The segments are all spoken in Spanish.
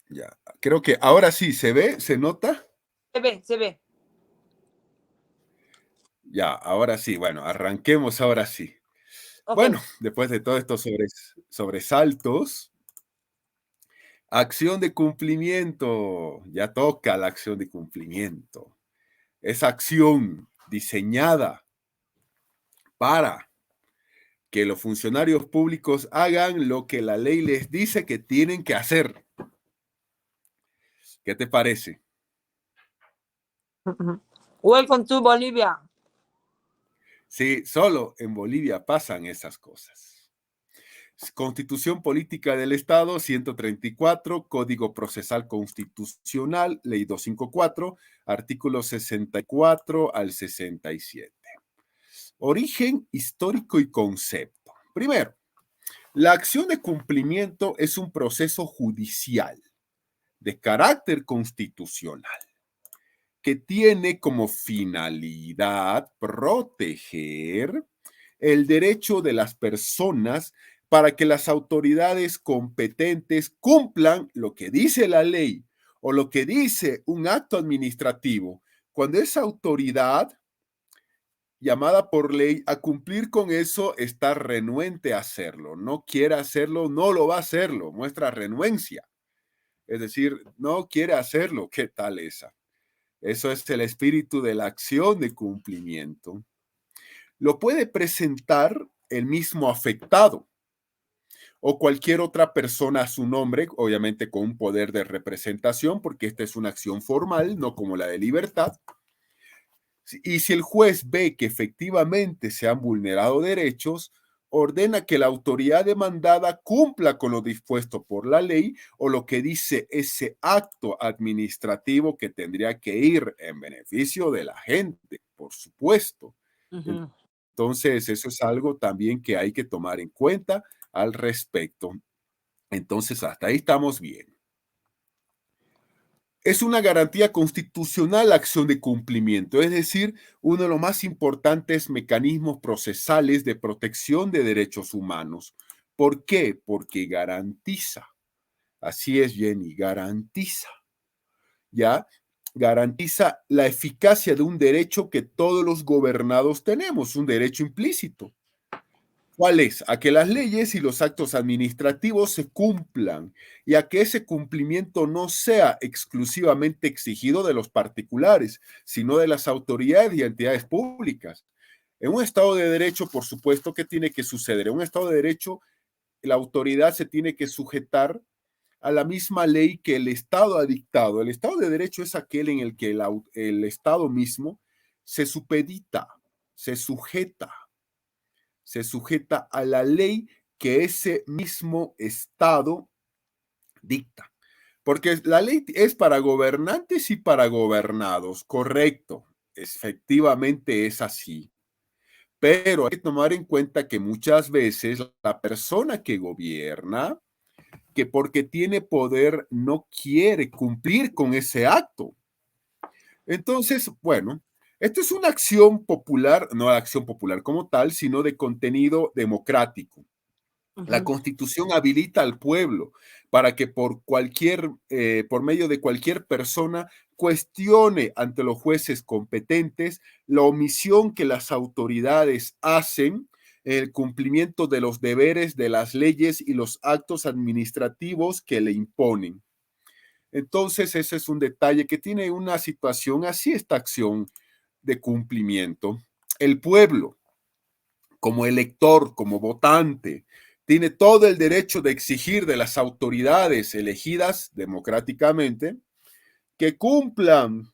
Ya, creo que ahora sí, ¿se ve? ¿Se nota? Se ve, se ve. Ya, ahora sí. Bueno, arranquemos ahora sí. Ok. Bueno, después de todos estos sobresaltos, acción de cumplimiento. Ya toca la acción de cumplimiento. Es acción diseñada para que los funcionarios públicos hagan lo que la ley les dice que tienen que hacer. ¿Qué te parece? Welcome to Bolivia. Sí, solo en Bolivia pasan esas cosas. Constitución Política del Estado, 134, Código Procesal Constitucional, Ley 254, artículos 64 al 67. Origen histórico y concepto. Primero, la acción de cumplimiento es un proceso judicial de carácter constitucional que tiene como finalidad proteger el derecho de las personas para que las autoridades competentes cumplan lo que dice la ley o lo que dice un acto administrativo, cuando esa autoridad llamada por ley a cumplir con eso está renuente a hacerlo, no quiere hacerlo, no lo va a hacerlo, muestra renuencia, es decir, no quiere hacerlo. ¿Qué tal esa? Eso es el espíritu de la acción de cumplimiento. Lo puede presentar el mismo afectado o cualquier otra persona a su nombre, obviamente con un poder de representación, porque esta es una acción formal, no como la de libertad. Y si el juez ve que efectivamente se han vulnerado derechos, ordena que la autoridad demandada cumpla con lo dispuesto por la ley o lo que dice ese acto administrativo que tendría que ir en beneficio de la gente, por supuesto. Entonces, eso es algo también que hay que tomar en cuenta al respecto. Entonces, hasta ahí estamos bien. Es una garantía constitucional la acción de cumplimiento, es decir, uno de los más importantes mecanismos procesales de protección de derechos humanos. ¿Por qué? Porque garantiza. Así es, Jenny, garantiza. ¿Ya? Garantiza la eficacia de un derecho que todos los gobernados tenemos, un derecho implícito. ¿Cuál es? A que las leyes y los actos administrativos se cumplan y a que ese cumplimiento no sea exclusivamente exigido de los particulares, sino de las autoridades y entidades públicas. En un Estado de Derecho, por supuesto, ¿qué tiene que suceder? En un Estado de Derecho, la autoridad se tiene que sujetar a la misma ley que el Estado ha dictado. El Estado de Derecho es aquel en el que el Estado mismo se supedita, se sujeta a la ley que ese mismo Estado dicta. Porque la ley es para gobernantes y para gobernados, correcto, efectivamente es así. Pero hay que tomar en cuenta que muchas veces la persona que gobierna, que porque tiene poder no quiere cumplir con ese acto. Entonces, bueno, esto es una acción popular, no acción popular como tal, sino de contenido democrático. La Constitución habilita al pueblo para que por medio de cualquier persona cuestione ante los jueces competentes la omisión que las autoridades hacen en el cumplimiento de los deberes de las leyes y los actos administrativos que le imponen. Entonces, ese es un detalle que tiene una situación así, esta acción de cumplimiento. El pueblo, como elector, como votante, tiene todo el derecho de exigir de las autoridades elegidas democráticamente que cumplan,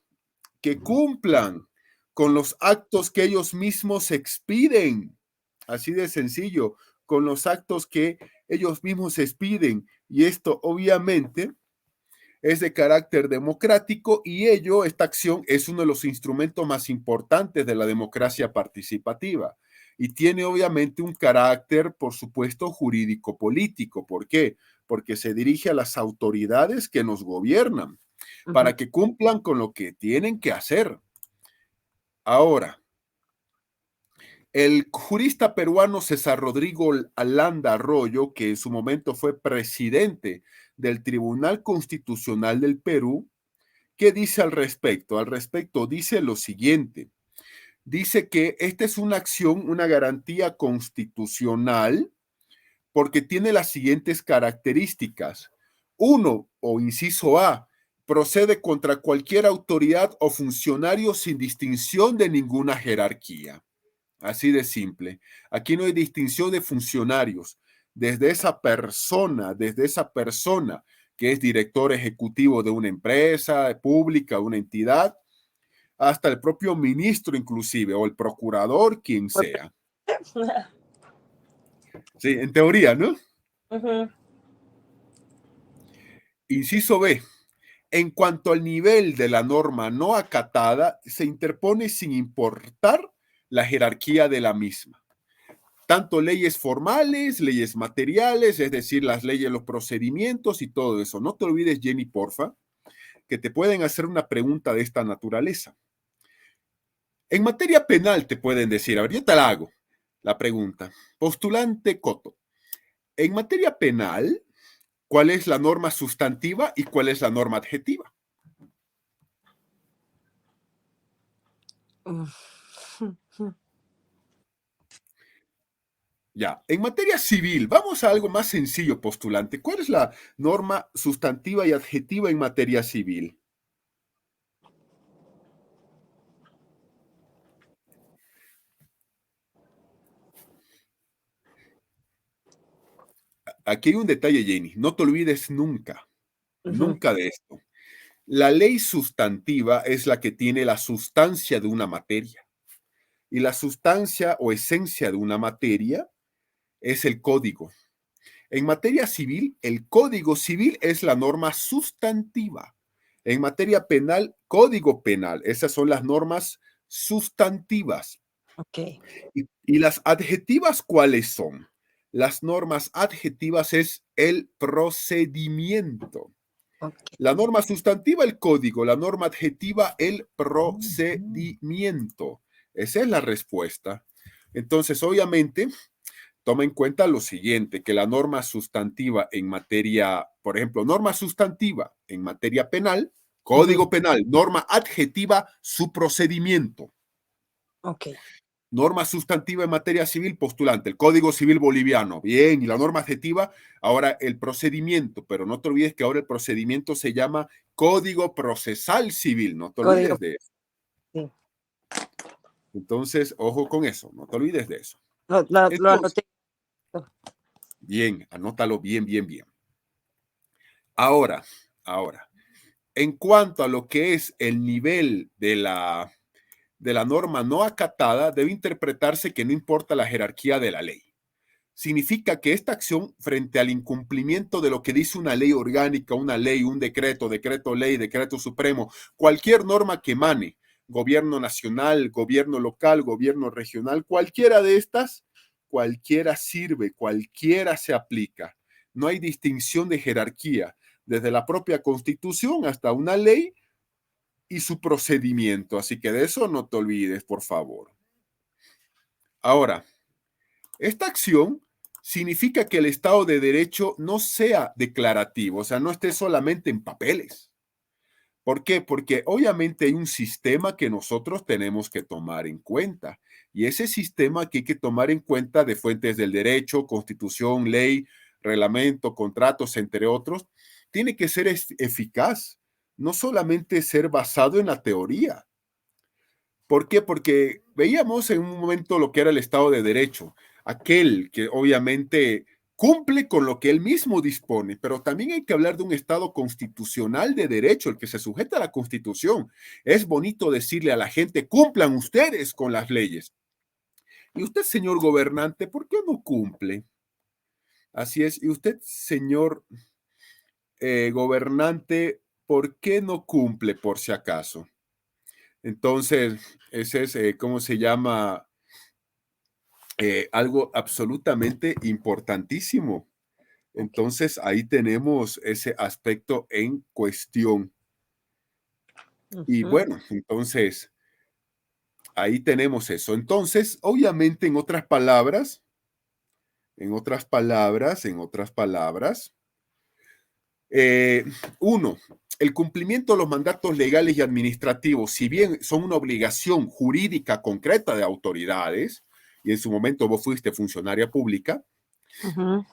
que cumplan con los actos que ellos mismos expiden. Así de sencillo, con los actos que ellos mismos expiden. Y esto obviamente es de carácter democrático y esta acción es uno de los instrumentos más importantes de la democracia participativa y tiene obviamente un carácter, por supuesto, jurídico-político. ¿Por qué? Porque se dirige a las autoridades que nos gobiernan para que cumplan con lo que tienen que hacer. Ahora, El jurista peruano César Rodrigo Alanda Arroyo, que en su momento fue presidente del Tribunal Constitucional del Perú, ¿qué dice al respecto? Al respecto dice lo siguiente. Dice que esta es una acción, una garantía constitucional, porque tiene las siguientes características. Uno, o inciso A, procede contra cualquier autoridad o funcionario sin distinción de ninguna jerarquía. Así de simple. Aquí no hay distinción de funcionarios. Desde esa persona que es director ejecutivo de una empresa pública, una entidad, hasta el propio ministro inclusive, o el procurador, quien sea. Sí, en teoría, ¿no? Inciso B. En cuanto al nivel de la norma no acatada, se interpone sin importar la jerarquía de la misma. Tanto leyes formales, leyes materiales, es decir, las leyes, los procedimientos y todo eso. No te olvides, Jenny, porfa, que te pueden hacer una pregunta de esta naturaleza. En materia penal te pueden decir, a ver, yo te la hago, la pregunta. Postulante Coto, en materia penal, ¿cuál es la norma sustantiva y cuál es la norma adjetiva? Ya, en materia civil, vamos a algo más sencillo, postulante. ¿Cuál es la norma sustantiva y adjetiva en materia civil? Aquí hay un detalle, Jenny. No te olvides nunca, nunca de esto. La ley sustantiva es la que tiene la sustancia de una materia. Y la sustancia o esencia de una materia es el código. En materia civil, el código civil es la norma sustantiva. En materia penal, código penal. Esas son las normas sustantivas. Ok. ¿Y las adjetivas cuáles son? Las normas adjetivas es el procedimiento. Okay. La norma sustantiva, el código. La norma adjetiva, el procedimiento. Esa es la respuesta. Entonces, obviamente, toma en cuenta lo siguiente, que la norma sustantiva en materia, por ejemplo, norma sustantiva en materia penal, código penal, norma adjetiva, su procedimiento. Ok. Norma sustantiva en materia civil, postulante, el Código Civil Boliviano. Bien, y la norma adjetiva, ahora el procedimiento, pero no te olvides que ahora el procedimiento se llama Código Procesal Civil, no te Código. olvides de eso. Sí. Entonces, ojo con eso, no te olvides de eso. Lo Entonces, anoté. bien, anótalo bien, bien, bien. Ahora, en cuanto a lo que es el nivel de la norma no acatada, debe interpretarse que no importa la jerarquía de la ley. Significa que esta acción frente al incumplimiento de lo que dice una ley orgánica, una ley, un decreto, decreto ley, decreto supremo, cualquier norma que emane, gobierno nacional, gobierno local, gobierno regional, cualquiera de estas, cualquiera sirve, cualquiera se aplica. No hay distinción de jerarquía, desde la propia Constitución hasta una ley y su procedimiento. Así que de eso no te olvides, por favor. Ahora, esta acción significa que el Estado de Derecho no sea declarativo, o sea, no esté solamente en papeles. ¿Por qué? Porque obviamente hay un sistema que nosotros tenemos que tomar en cuenta. Y ese sistema que hay que tomar en cuenta de fuentes del derecho, constitución, ley, reglamento, contratos, entre otros, tiene que ser eficaz, no solamente ser basado en la teoría. ¿Por qué? Porque veíamos en un momento lo que era el Estado de Derecho, aquel que obviamente cumple con lo que él mismo dispone, pero también hay que hablar de un Estado constitucional de derecho, el que se sujeta a la Constitución. Es bonito decirle a la gente, cumplan ustedes con las leyes. Y usted, señor gobernante, ¿por qué no cumple? Así es. Y usted, señor gobernante, ¿por qué no cumple por si acaso? Entonces, ese es, ¿cómo se llama? Algo absolutamente importantísimo. Entonces, ahí tenemos ese aspecto en cuestión. Y bueno, entonces, ahí tenemos eso. Entonces, obviamente, en otras palabras, uno, el cumplimiento de los mandatos legales y administrativos, si bien son una obligación jurídica concreta de autoridades, y en su momento vos fuiste funcionaria pública,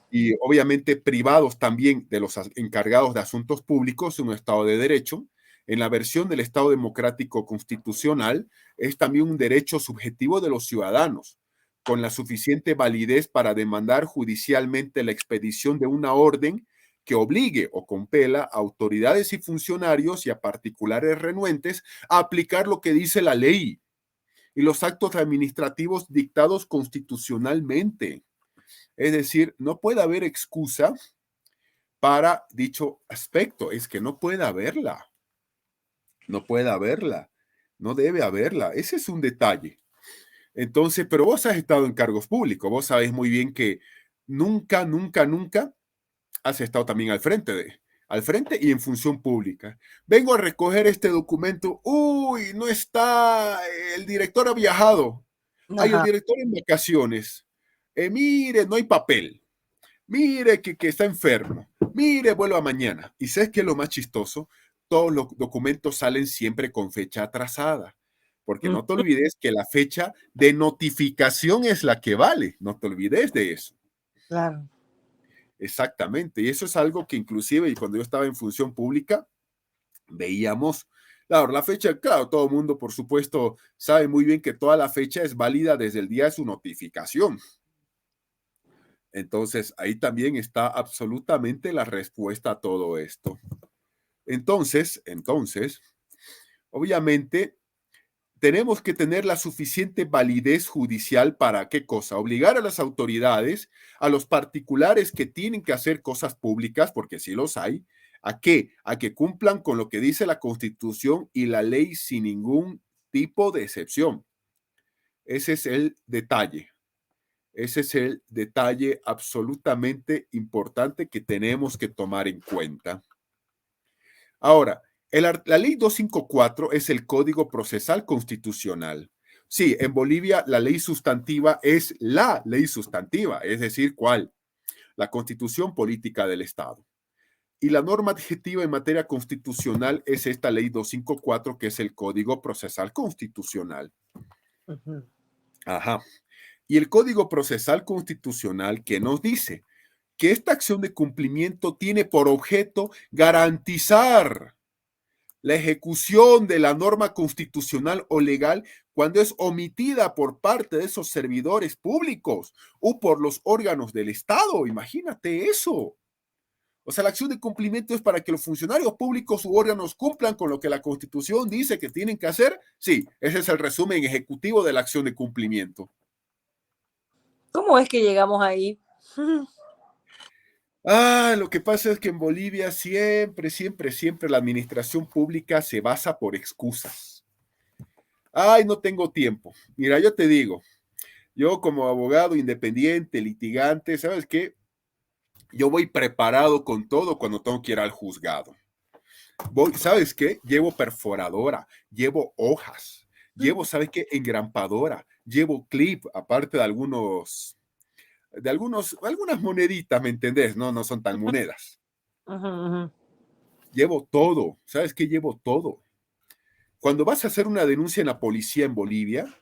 y obviamente privados también de los encargados de asuntos públicos en un Estado de Derecho, en la versión del Estado Democrático Constitucional, es también un derecho subjetivo de los ciudadanos, con la suficiente validez para demandar judicialmente la expedición de una orden que obligue o compela a autoridades y funcionarios y a particulares renuentes a aplicar lo que dice la ley y los actos administrativos dictados constitucionalmente. Es decir, no puede haber excusa para dicho aspecto, es que no puede haberla, no puede haberla, no debe haberla. Ese es un detalle. Entonces, pero vos has estado en cargos públicos, vos sabés muy bien que nunca, nunca, nunca has estado también al frente y en función pública. Vengo a recoger este documento. Uy, no está, el director ha viajado. Hay el Ajá. director en vacaciones. Mire, no hay papel. Mire que está enfermo. Mire, vuelva mañana. Y sabes que es lo más chistoso, todos los documentos salen siempre con fecha atrasada. Porque no te Ujú, olvides que la fecha de notificación es la que vale. No te olvides de eso. claro. Exactamente, y eso es algo que inclusive y cuando yo estaba en función pública, veíamos, claro, la fecha, claro, todo el mundo por supuesto sabe muy bien que toda la fecha es válida desde el día de su notificación. Entonces, ahí también está absolutamente la respuesta a todo esto. Entonces, obviamente, tenemos que tener la suficiente validez judicial para qué cosa, obligar a las autoridades, a los particulares que tienen que hacer cosas públicas, porque sí los hay, ¿a qué? A que cumplan con lo que dice la Constitución y la ley sin ningún tipo de excepción. Ese es el detalle. Ese es el detalle absolutamente importante que tenemos que tomar en cuenta. Ahora, la ley 254 es el Código Procesal Constitucional. Sí, en Bolivia la ley sustantiva es la ley sustantiva, es decir, ¿cuál? La Constitución Política del Estado. Y la norma adjetiva en materia constitucional es esta ley 254, que es el Código Procesal Constitucional. Ujú. Ajá. Y el Código Procesal Constitucional que nos dice que esta acción de cumplimiento tiene por objeto garantizar la ejecución de la norma constitucional o legal cuando es omitida por parte de esos servidores públicos o por los órganos del Estado. Imagínate eso. O sea, la acción de cumplimiento es para que los funcionarios públicos u órganos cumplan con lo que la Constitución dice que tienen que hacer. Sí, ese es el resumen ejecutivo de la acción de cumplimiento. ¿Cómo es que llegamos ahí? Lo que pasa es que en Bolivia siempre la administración pública se basa por excusas. Ay, no tengo tiempo. Mira, yo te digo, yo como abogado independiente, litigante, ¿sabes qué? Yo voy preparado con todo cuando tengo que ir al juzgado. ¿Sabes qué? Llevo perforadora, llevo hojas, llevo, ¿sabes qué? Engrampadora, llevo clip, aparte algunas moneditas, ¿me entendés? No, no son tan monedas. Ujú, ujú. Llevo todo, ¿sabes qué? Llevo todo. Cuando vas a hacer una denuncia en la policía en Bolivia,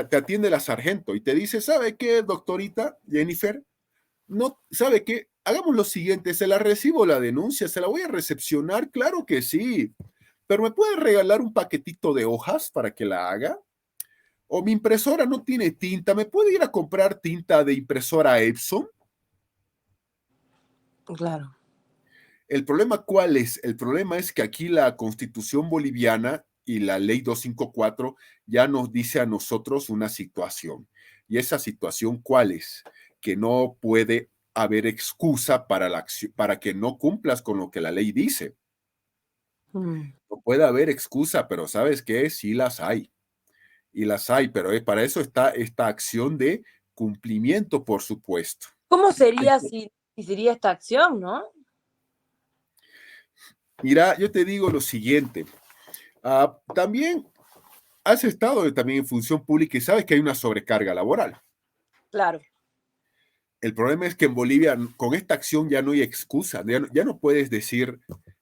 te atiende la sargento y te dice, ¿sabe qué, doctorita Jennifer? No, ¿sabe qué? Hagamos lo siguiente, se la recibo la denuncia, se la voy a recepcionar, claro que sí, pero ¿me puede regalar un paquetito de hojas para que la haga? O mi impresora no tiene tinta, ¿me puede ir a comprar tinta de impresora Epson? Claro. ¿El problema cuál es? El problema es que aquí la Constitución boliviana y la Ley 254 ya nos dice a nosotros una situación. ¿Y esa situación cuál es? Que no puede haber excusa para que no cumplas con lo que la ley dice. Mm. No puede haber excusa, pero ¿sabes qué? Sí las hay. Y las hay, pero para eso está esta acción de cumplimiento, por supuesto. ¿Cómo sería si sería esta acción, no? Mira, yo te digo lo siguiente. También has estado también en función pública y sabes que hay una sobrecarga laboral. Claro. El problema es que en Bolivia con esta acción ya no hay excusa, ya no puedes decir,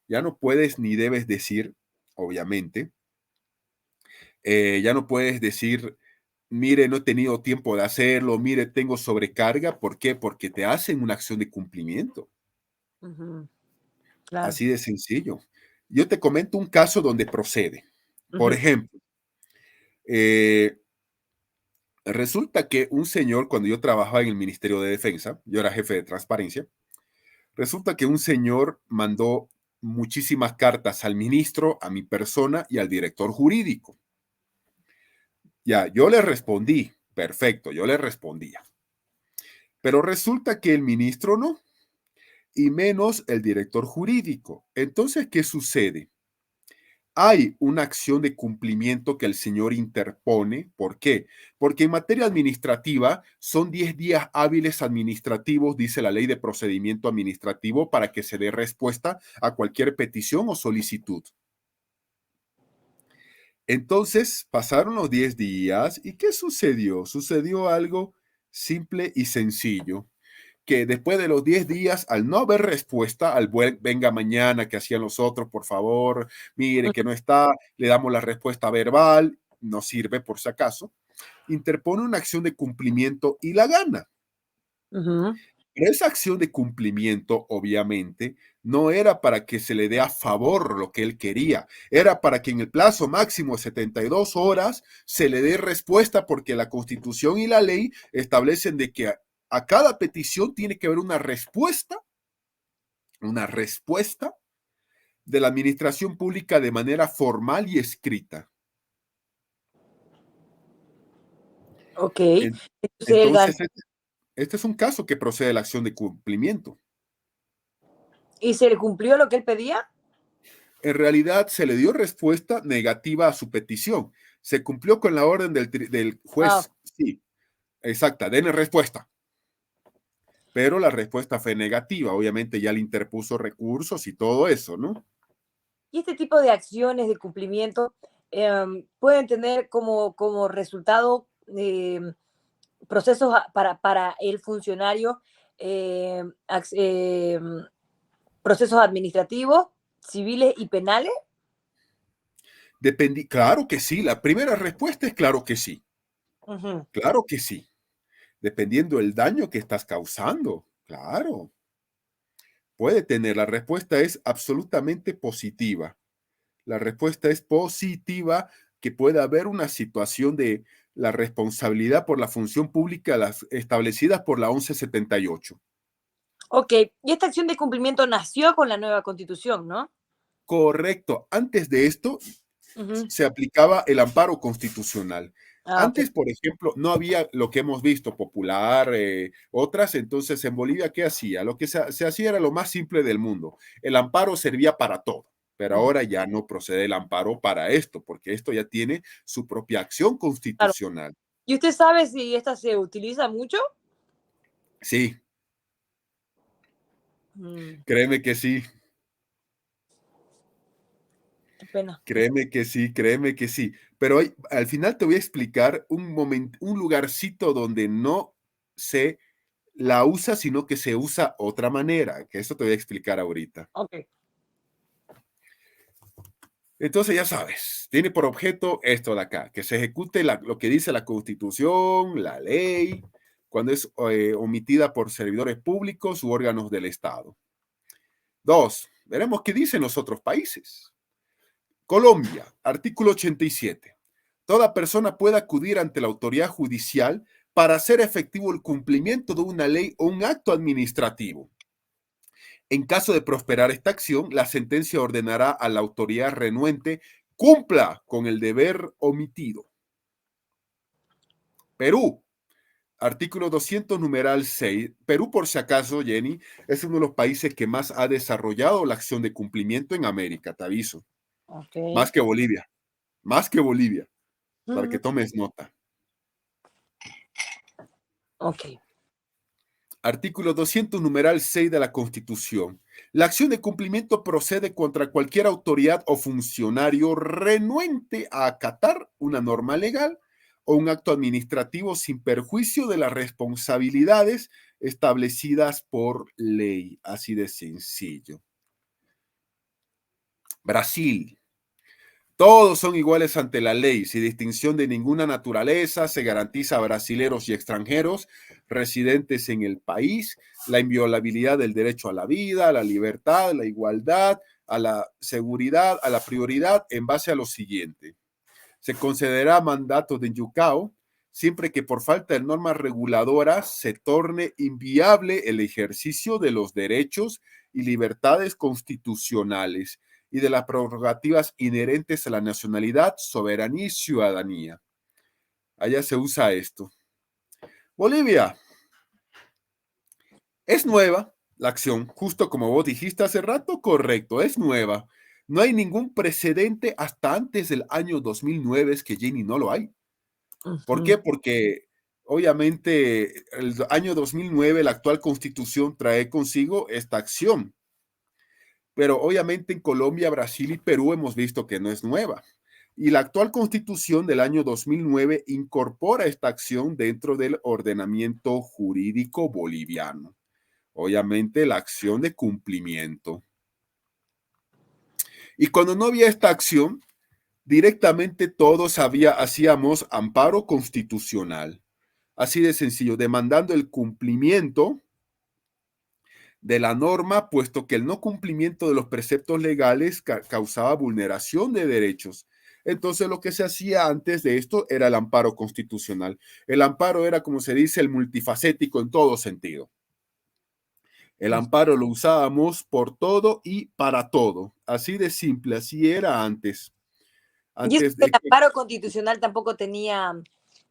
ya no puedes ni debes decir, obviamente, ya no puedes decir, mire, no he tenido tiempo de hacerlo, mire, tengo sobrecarga. ¿Por qué? Porque te hacen una acción de cumplimiento. Ujú, claro. Así de sencillo. Yo te comento un caso donde procede. Por Ujú, ejemplo, eh, resulta que un señor, cuando yo trabajaba en el Ministerio de Defensa, yo era jefe de transparencia, resulta que un señor mandó muchísimas cartas al ministro, a mi persona y al director jurídico. Ya, yo le respondí, perfecto, yo le respondía. Pero resulta que el ministro no, y menos el director jurídico. Entonces, ¿qué sucede? Hay una acción de cumplimiento que el señor interpone. ¿Por qué? Porque en materia administrativa son 10 días hábiles administrativos, dice la ley de procedimiento administrativo, para que se dé respuesta a cualquier petición o solicitud. Entonces pasaron los 10 días y ¿qué sucedió? Sucedió algo simple y sencillo, que después de los 10 días, al no haber respuesta, al buen venga mañana que hacían los otros, por favor, mire que no está, le damos la respuesta verbal, no sirve por si acaso, interpone una acción de cumplimiento y la gana. ujú. Pero esa acción de cumplimiento, obviamente, no era para que se le dé a favor lo que él quería, era para que en el plazo máximo de 72 horas se le dé respuesta porque la Constitución y la ley establecen de que a cada petición tiene que haber una respuesta de la administración pública de manera formal y escrita. Ok. En- Entonces él ganó. Entonces, este es un caso que procede de la acción de cumplimiento. ¿Y se le cumplió lo que él pedía? En realidad se le dio respuesta negativa a su petición. Se cumplió con la orden del Ah, juez, sí, exacta, denle respuesta. Pero la respuesta fue negativa. Obviamente ya le interpuso recursos y todo eso, ¿no? y este tipo de acciones de cumplimiento pueden tener como resultado procesos para el funcionario, eh, ac- eh, procesos administrativos, civiles y penales. Claro que sí. La primera respuesta es claro que sí. Ujú. Claro que sí. Dependiendo del daño que estás causando. Claro. Puede tener. La respuesta es absolutamente positiva. La respuesta es positiva, que pueda haber una situación de la responsabilidad por la función pública las establecidas por la 1178. Ok, y esta acción de cumplimiento nació con la nueva constitución, ¿no? Correcto. Antes de esto Ujú. se aplicaba el amparo constitucional. Ah, ok. Antes, por ejemplo, no había lo que hemos visto, popular, otras. Entonces, en Bolivia, ¿qué hacía? Lo que se hacía era lo más simple del mundo. El amparo servía para todo, pero Ujú, ahora ya no procede el amparo para esto, porque esto ya tiene su propia acción claro. constitucional. ¿Y usted sabe si esta se utiliza mucho? Sí, Mm, créeme que sí, qué pena. créeme que sí, créeme que sí. Pero al final te voy a explicar un momento, un lugarcito donde no se la usa, sino que se usa otra manera, que eso te voy a explicar ahorita. Ok. Entonces ya sabes, tiene por objeto esto de acá, que se ejecute lo que dice la Constitución, la ley, cuando es omitida por servidores públicos u órganos del Estado. Dos, veremos qué dicen los otros países. Colombia, artículo 87. Toda persona puede acudir ante la autoridad judicial para hacer efectivo el cumplimiento de una ley o un acto administrativo. En caso de prosperar esta acción, la sentencia ordenará a la autoridad renuente cumpla con el deber omitido. Perú, artículo 200, numeral 6. Perú, por si acaso, Jenny, es uno de los países que más ha desarrollado la acción de cumplimiento en América, te aviso. Ok. Más que Bolivia, para que Ujú, tomes nota. ok. Artículo 200, numeral 6 de la Constitución. La acción de cumplimiento procede contra cualquier autoridad o funcionario renuente a acatar una norma legal o un acto administrativo sin perjuicio de las responsabilidades establecidas por ley. Así de sencillo. Brasil. Todos son iguales ante la ley, sin distinción de ninguna naturaleza. Se garantiza a brasileros y extranjeros residentes en el país la inviolabilidad del derecho a la vida, a la libertad, a la igualdad, a la seguridad, a la prioridad en base a lo siguiente. Se concederá mandato de Yucao siempre que por falta de normas reguladoras se torne inviable el ejercicio de los derechos y libertades constitucionales y de las prerrogativas inherentes a la nacionalidad, soberanía y ciudadanía. Allá se usa esto. Bolivia. Es nueva la acción, justo como vos dijiste hace rato, correcto, es nueva. No hay ningún precedente hasta antes del año 2009, es que Jenny no lo hay. ¿Por qué? Porque obviamente el año 2009 la actual constitución trae consigo esta acción. Pero obviamente en Colombia, Brasil y Perú hemos visto que no es nueva. Y la actual constitución del año 2009 incorpora esta acción dentro del ordenamiento jurídico boliviano. Obviamente la acción de cumplimiento. Y cuando no había esta acción, directamente todos hacíamos amparo constitucional. Así de sencillo, demandando el cumplimiento de la norma, puesto que el no cumplimiento de los preceptos legales causaba vulneración de derechos. Entonces lo que se hacía antes de esto era el amparo constitucional. El amparo era, como se dice, el multifacético en todo sentido. El amparo lo usábamos por todo y para todo. Así de simple, así era antes. Y eso Antes que el de que, amparo constitucional tampoco tenía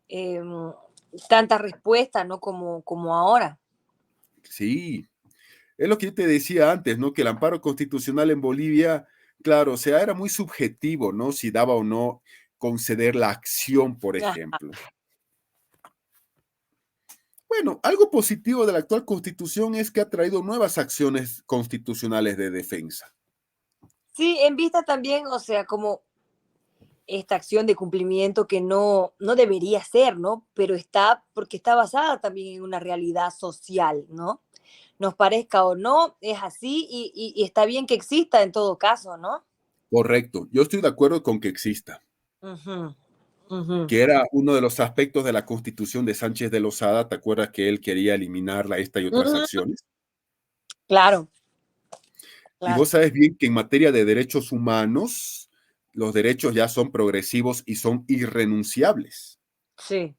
eh, tanta respuesta, ¿no? Como ahora. sí, es lo que yo te decía antes, ¿no? Que el amparo constitucional en Bolivia, claro, o sea, era muy subjetivo, ¿no? Si daba o no conceder la acción, por Ajá. ejemplo. Bueno, algo positivo de la actual constitución es que ha traído nuevas acciones constitucionales de defensa. Sí, en vista también, o sea, como esta acción de cumplimiento que no debería ser, ¿no? Pero está, porque está basada también en una realidad social, ¿no? Nos parezca o no, es así y está bien que exista en todo caso, ¿no? Correcto, yo estoy de acuerdo con que exista, Ujú, ujú. que era uno de los aspectos de la constitución de Sánchez de Lozada. ¿Te acuerdas que él quería eliminarla, esta y otras Mm, acciones? claro, Y claro, vos sabes bien que en materia de derechos humanos, los derechos ya son progresivos y son irrenunciables. sí,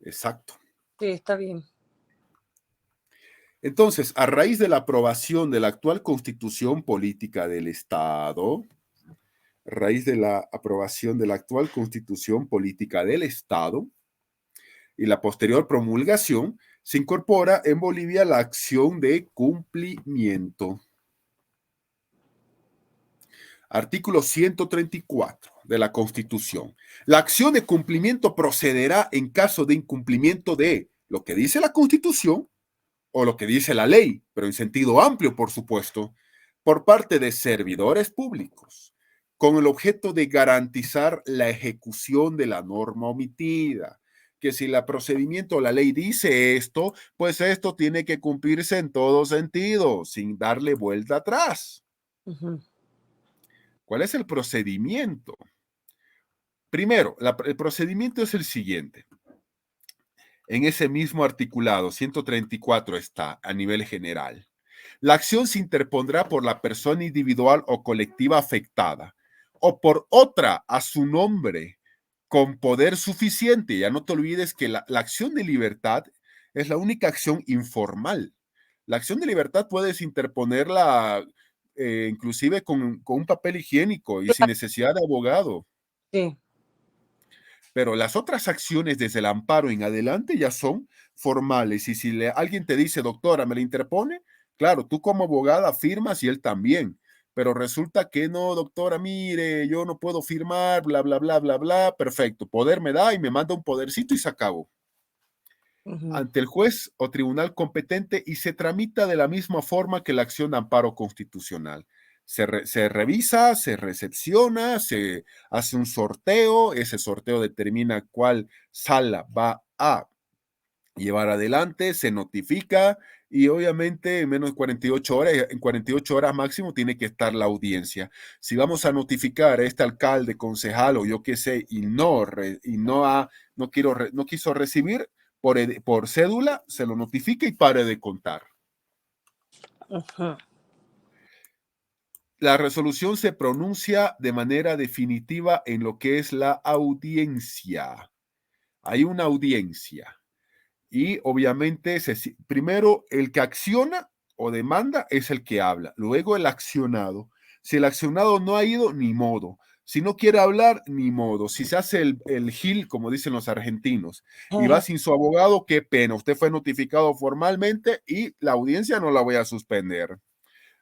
Exacto. sí, está bien. Entonces, a raíz de la aprobación de la actual constitución política del Estado, a raíz de la aprobación de la actual constitución política del Estado y la posterior promulgación, se incorpora en Bolivia la acción de cumplimiento. Artículo 134 de la Constitución. La acción de cumplimiento procederá en caso de incumplimiento de lo que dice la Constitución o lo que dice la ley, pero en sentido amplio, por supuesto, por parte de servidores públicos, con el objeto de garantizar la ejecución de la norma omitida. Que si el procedimiento o la ley dice esto, pues esto tiene que cumplirse en todo sentido, sin darle vuelta atrás. Ujú. ¿Cuál es el procedimiento? Primero, el procedimiento es el siguiente. En ese mismo articulado 134 está a nivel general. La acción se interpondrá por la persona individual o colectiva afectada o por otra a su nombre con poder suficiente. Ya no te olvides que la acción de libertad es la única acción informal. La acción de libertad puedes interponerla inclusive con un papel higiénico y sin Claro, necesidad de abogado. sí, Pero las otras acciones desde el amparo en adelante ya son formales. Y si alguien te dice, doctora, me la interpone, claro, tú como abogada firmas y él también. Pero resulta que no, doctora, mire, yo no puedo firmar, bla, bla, bla, bla, bla. Perfecto, poder me da y me manda un podercito y se acabó. Ujú, ante el juez o tribunal competente y se tramita de la misma forma que la acción de amparo constitucional. Se revisa, se recepciona, se hace un sorteo, ese sorteo determina cuál sala va a llevar adelante, se notifica y obviamente en menos de 48 horas, en 48 horas máximo tiene que estar la audiencia. Si vamos a notificar a este alcalde, concejal o yo qué sé no quiso recibir por cédula, se lo notifica y pare de contar. ujú. La resolución se pronuncia de manera definitiva en lo que es la audiencia. Hay una audiencia. Y obviamente, primero el que acciona o demanda es el que habla, luego el accionado. Si el accionado no ha ido, ni modo. Si no quiere hablar, ni modo. Si se hace el gil, como dicen los argentinos, y va sin su abogado, qué pena. Usted fue notificado formalmente y la audiencia no la voy a suspender.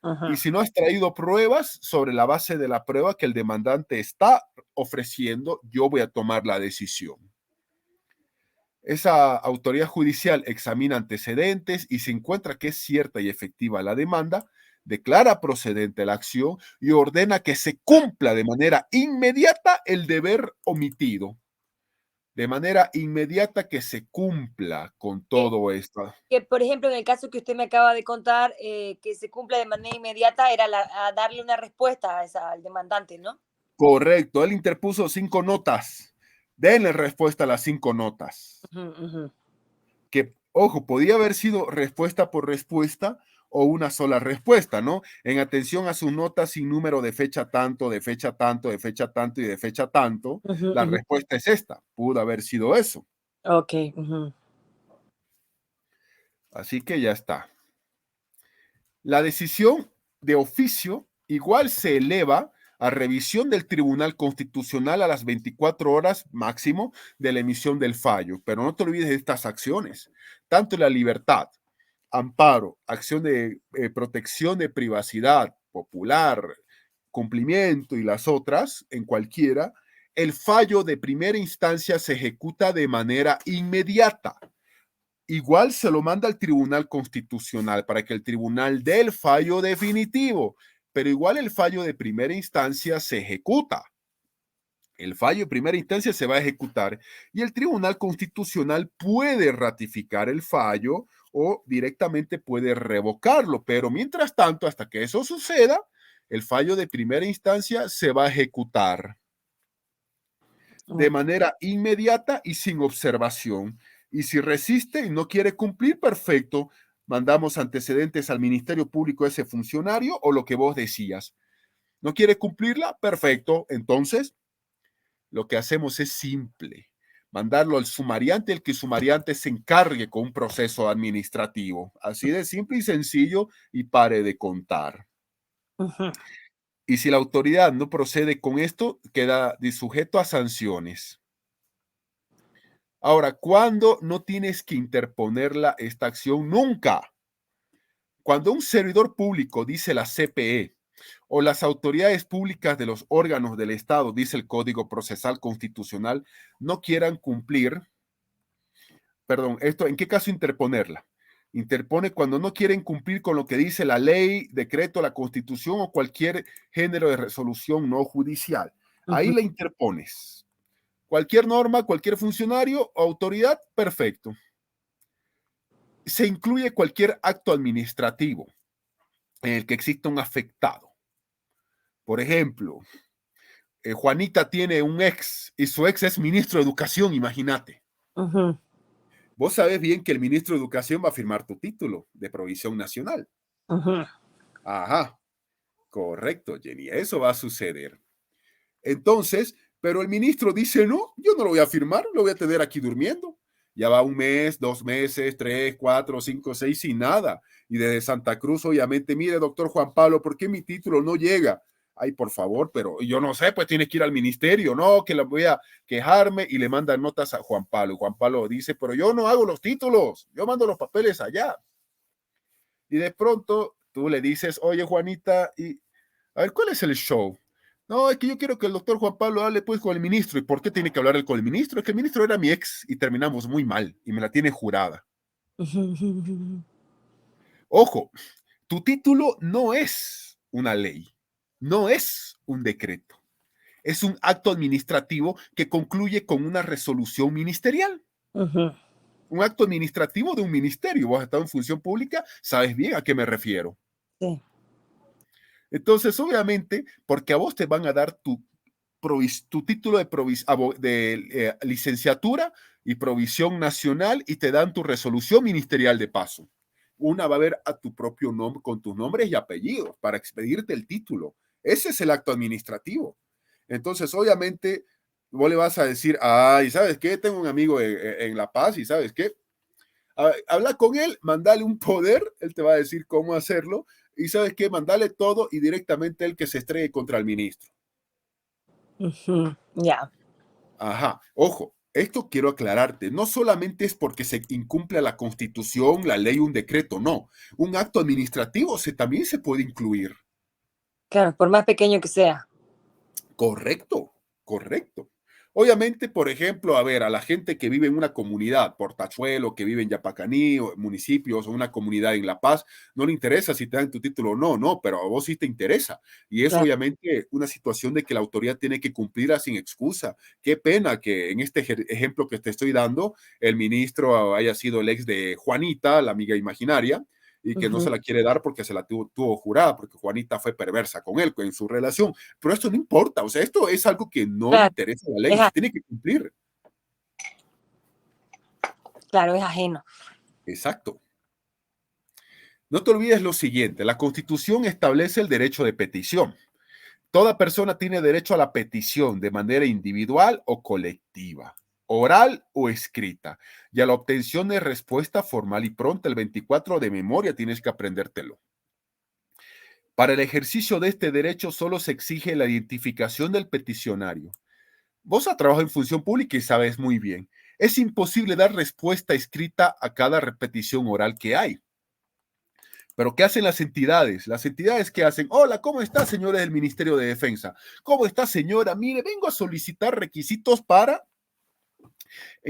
Y Ajá. si no has traído pruebas sobre la base de la prueba que el demandante está ofreciendo, yo voy a tomar la decisión. Esa autoridad judicial examina antecedentes y se encuentra que es cierta y efectiva la demanda, declara procedente la acción y ordena que se cumpla de manera inmediata el deber omitido. De manera inmediata que se cumpla con Que, todo esto. que, por ejemplo, en el caso que usted me acaba de contar, que se cumpla de manera inmediata, era a darle una respuesta al demandante, ¿no? Correcto, él interpuso 5 notas. Denle respuesta a las 5 notas. Ujú, ujú. Que, ojo, podía haber sido respuesta por respuesta o una sola respuesta, ¿no? En atención a sus notas sin número de fecha tanto, de fecha tanto, de fecha tanto y de fecha tanto, Ujú, la ujú. respuesta es esta. Pudo haber sido eso. Ok. Ujú. Así que ya está. La decisión de oficio igual se eleva a revisión del Tribunal Constitucional a las 24 horas máximo de la emisión del fallo. Pero no te olvides de estas acciones. Tanto la libertad, amparo, acción de protección de privacidad popular, cumplimiento y las otras, en cualquiera, el fallo de primera instancia se ejecuta de manera inmediata. Igual se lo manda al Tribunal Constitucional para que el tribunal dé el fallo definitivo, pero igual el fallo de primera instancia se ejecuta. El fallo de primera instancia se va a ejecutar y el Tribunal Constitucional puede ratificar el fallo o directamente puede revocarlo, pero mientras tanto, hasta que eso suceda, el fallo de primera instancia se va a ejecutar de manera inmediata y sin observación. Y si resiste y no quiere cumplir, perfecto, mandamos antecedentes al Ministerio Público de ese funcionario o lo que vos decías. ¿No quiere cumplirla? Perfecto. Entonces, lo que hacemos es simple. Mandarlo al sumariante, el que sumariante se encargue con un proceso administrativo. Así de simple y sencillo y pare de contar. Ujú. Y si la autoridad no procede con esto, queda sujeto a sanciones. Ahora, ¿cuándo no tienes que interponerla esta acción? Nunca. Cuando un servidor público, dice la CPE, o las autoridades públicas de los órganos del Estado, dice el Código Procesal Constitucional, no quieran cumplir, perdón, esto, ¿en qué caso interponerla? Interpone cuando no quieren cumplir con lo que dice la ley, decreto, la Constitución o cualquier género de resolución no judicial. Ahí Ujú. la interpones. Cualquier norma, cualquier funcionario o autoridad, perfecto. Se incluye cualquier acto administrativo en el que exista un afectado. Por ejemplo, Juanita tiene un ex y su ex es ministro de Educación, imagínate. Ujú. Vos sabés bien que el ministro de Educación va a firmar tu título de provisión nacional. Ujú. Ajá, correcto, Jenny, eso va a suceder. Entonces, pero el ministro dice, no, yo no lo voy a firmar, lo voy a tener aquí durmiendo. Ya va un mes, 2 meses, 3, 4, 5, 6 sin nada. Y desde Santa Cruz, obviamente, mire, doctor Juan Pablo, ¿por qué mi título no llega? Ay, por favor, pero yo no sé, pues tiene que ir al ministerio, no, que la voy a quejarme y le mandan notas a Juan Pablo. Y Juan Pablo dice, pero yo no hago los títulos, yo mando los papeles allá. Y de pronto tú le dices, oye, Juanita, y a ver, ¿cuál es el show? No, es que yo quiero que el doctor Juan Pablo hable pues con el ministro. ¿Y por qué tiene que hablar él con el ministro? Es que el ministro era mi ex y terminamos muy mal y me la tiene jurada. Ojo, tu título no es una ley, no es un decreto, es un acto administrativo que concluye con una resolución ministerial. Un acto administrativo de un ministerio. Vos has estado en función pública, sabes bien a qué me refiero. Sí. Entonces, obviamente, porque a vos te van a dar tu título de licenciatura y provisión nacional y te dan tu resolución ministerial de paso. Una va a ver a tu propio nombre, con tus nombres y apellidos, para expedirte el título. Ese es el acto administrativo. Entonces, obviamente, vos le vas a decir, ay, ¿sabes qué? Tengo un amigo en La Paz y ¿sabes qué? Habla con él, mandale un poder, él te va a decir cómo hacerlo y ¿sabes qué? Mandale todo y directamente él que se estrelle contra el ministro. Ya. Ajá, ojo, esto quiero aclararte, no solamente es porque se incumple la constitución, la ley, un decreto, no. Un acto administrativo también se puede incluir. Claro, por más pequeño que sea. Correcto, correcto. Obviamente, por ejemplo, a ver, a la gente que vive en una comunidad, Portachuelo, que vive en Yapacaní, o municipios, o una comunidad en La Paz, no le interesa si te dan tu título o no, no, pero a vos sí te interesa. Y es Claro. obviamente una situación de que la autoridad tiene que cumplirla sin excusa. Qué pena que en este ejemplo que te estoy dando, el ministro haya sido el ex de Juanita, la amiga imaginaria, y que no se la quiere dar porque se la tuvo jurada, porque Juanita fue perversa con él en su relación. Pero esto no importa, o sea, esto es algo que no le Claro, interesa a la ley, es, se tiene que cumplir. claro, es ajeno. Exacto. No te olvides lo siguiente, la Constitución establece el derecho de petición. Toda persona tiene derecho a la petición de manera individual o colectiva, oral o escrita, y a la obtención de respuesta formal y pronta. El 24 de memoria tienes que aprendértelo. Para el ejercicio de este derecho solo se exige la identificación del peticionario. Vos has trabajado en función pública y sabes muy bien. Es imposible dar respuesta escrita a cada repetición oral que hay. Pero ¿qué hacen las entidades? Las entidades que hacen, hola, ¿cómo está, señores del Ministerio de Defensa? ¿Cómo está, señora? Mire, vengo a solicitar requisitos para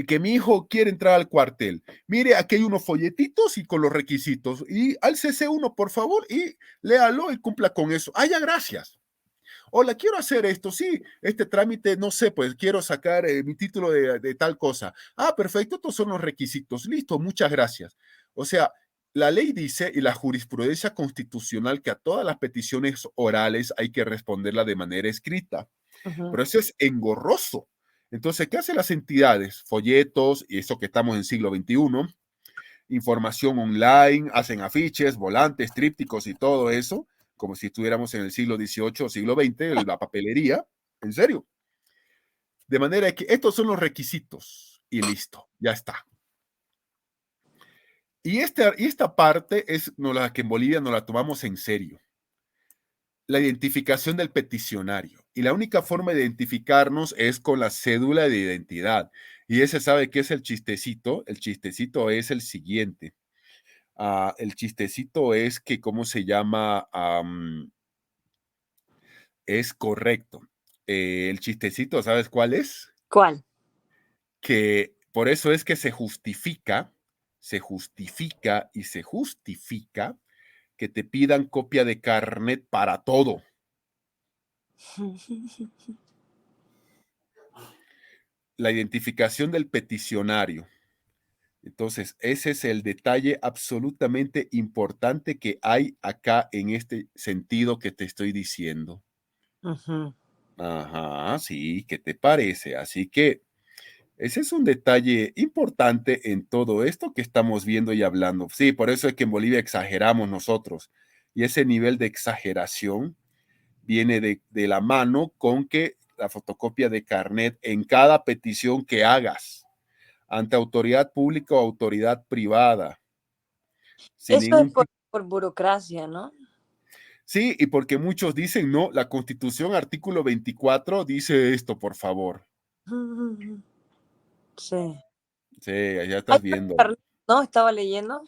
que mi hijo quiere entrar al cuartel. Mire, aquí hay unos folletitos y con los requisitos. Y al CC1, por favor, y léalo y cumpla con eso. Ah, ya, gracias. Hola, quiero hacer esto, sí, este trámite, no sé, pues quiero sacar mi título de tal cosa. Ah, perfecto, estos son los requisitos. Listo, muchas gracias. O sea, la ley dice y la jurisprudencia constitucional que a todas las peticiones orales hay que responderla de manera escrita, pero eso es engorroso. Entonces, ¿qué hacen las entidades? Folletos, y eso que estamos en siglo XXI, información online, hacen afiches, volantes, trípticos y todo eso, como si estuviéramos en el siglo XVIII o siglo XX, la papelería, en serio. De manera que estos son los requisitos y listo, ya está. Y esta parte es la que en Bolivia no la tomamos en serio. La identificación del peticionario. Y la única forma de identificarnos es con la cédula de identidad. Y ese sabe qué es el chistecito. El chistecito es el siguiente. El chistecito es que, ¿cómo se llama? Es correcto. El chistecito, ¿sabes cuál es? ¿Cuál? Que por eso es que se justifica y se justifica que te pidan copia de carnet para todo. La identificación del peticionario. Entonces, ese es el detalle absolutamente importante que hay acá en este sentido que te estoy diciendo. Ajá, sí, ¿qué te parece? Así que ese es un detalle importante en todo esto que estamos viendo y hablando. Sí, por eso es que en Bolivia exageramos nosotros. Y ese nivel de exageración viene de la mano con que la fotocopia de carnet en cada petición que hagas ante autoridad pública o autoridad privada, sin Eso es ningún tipo. por burocracia, ¿no? Sí, y porque muchos dicen, no, la Constitución, artículo 24, dice esto, por favor. Sí. Sí, ya Hay estás un nuevo viendo. carnet, ¿no? Estaba leyendo.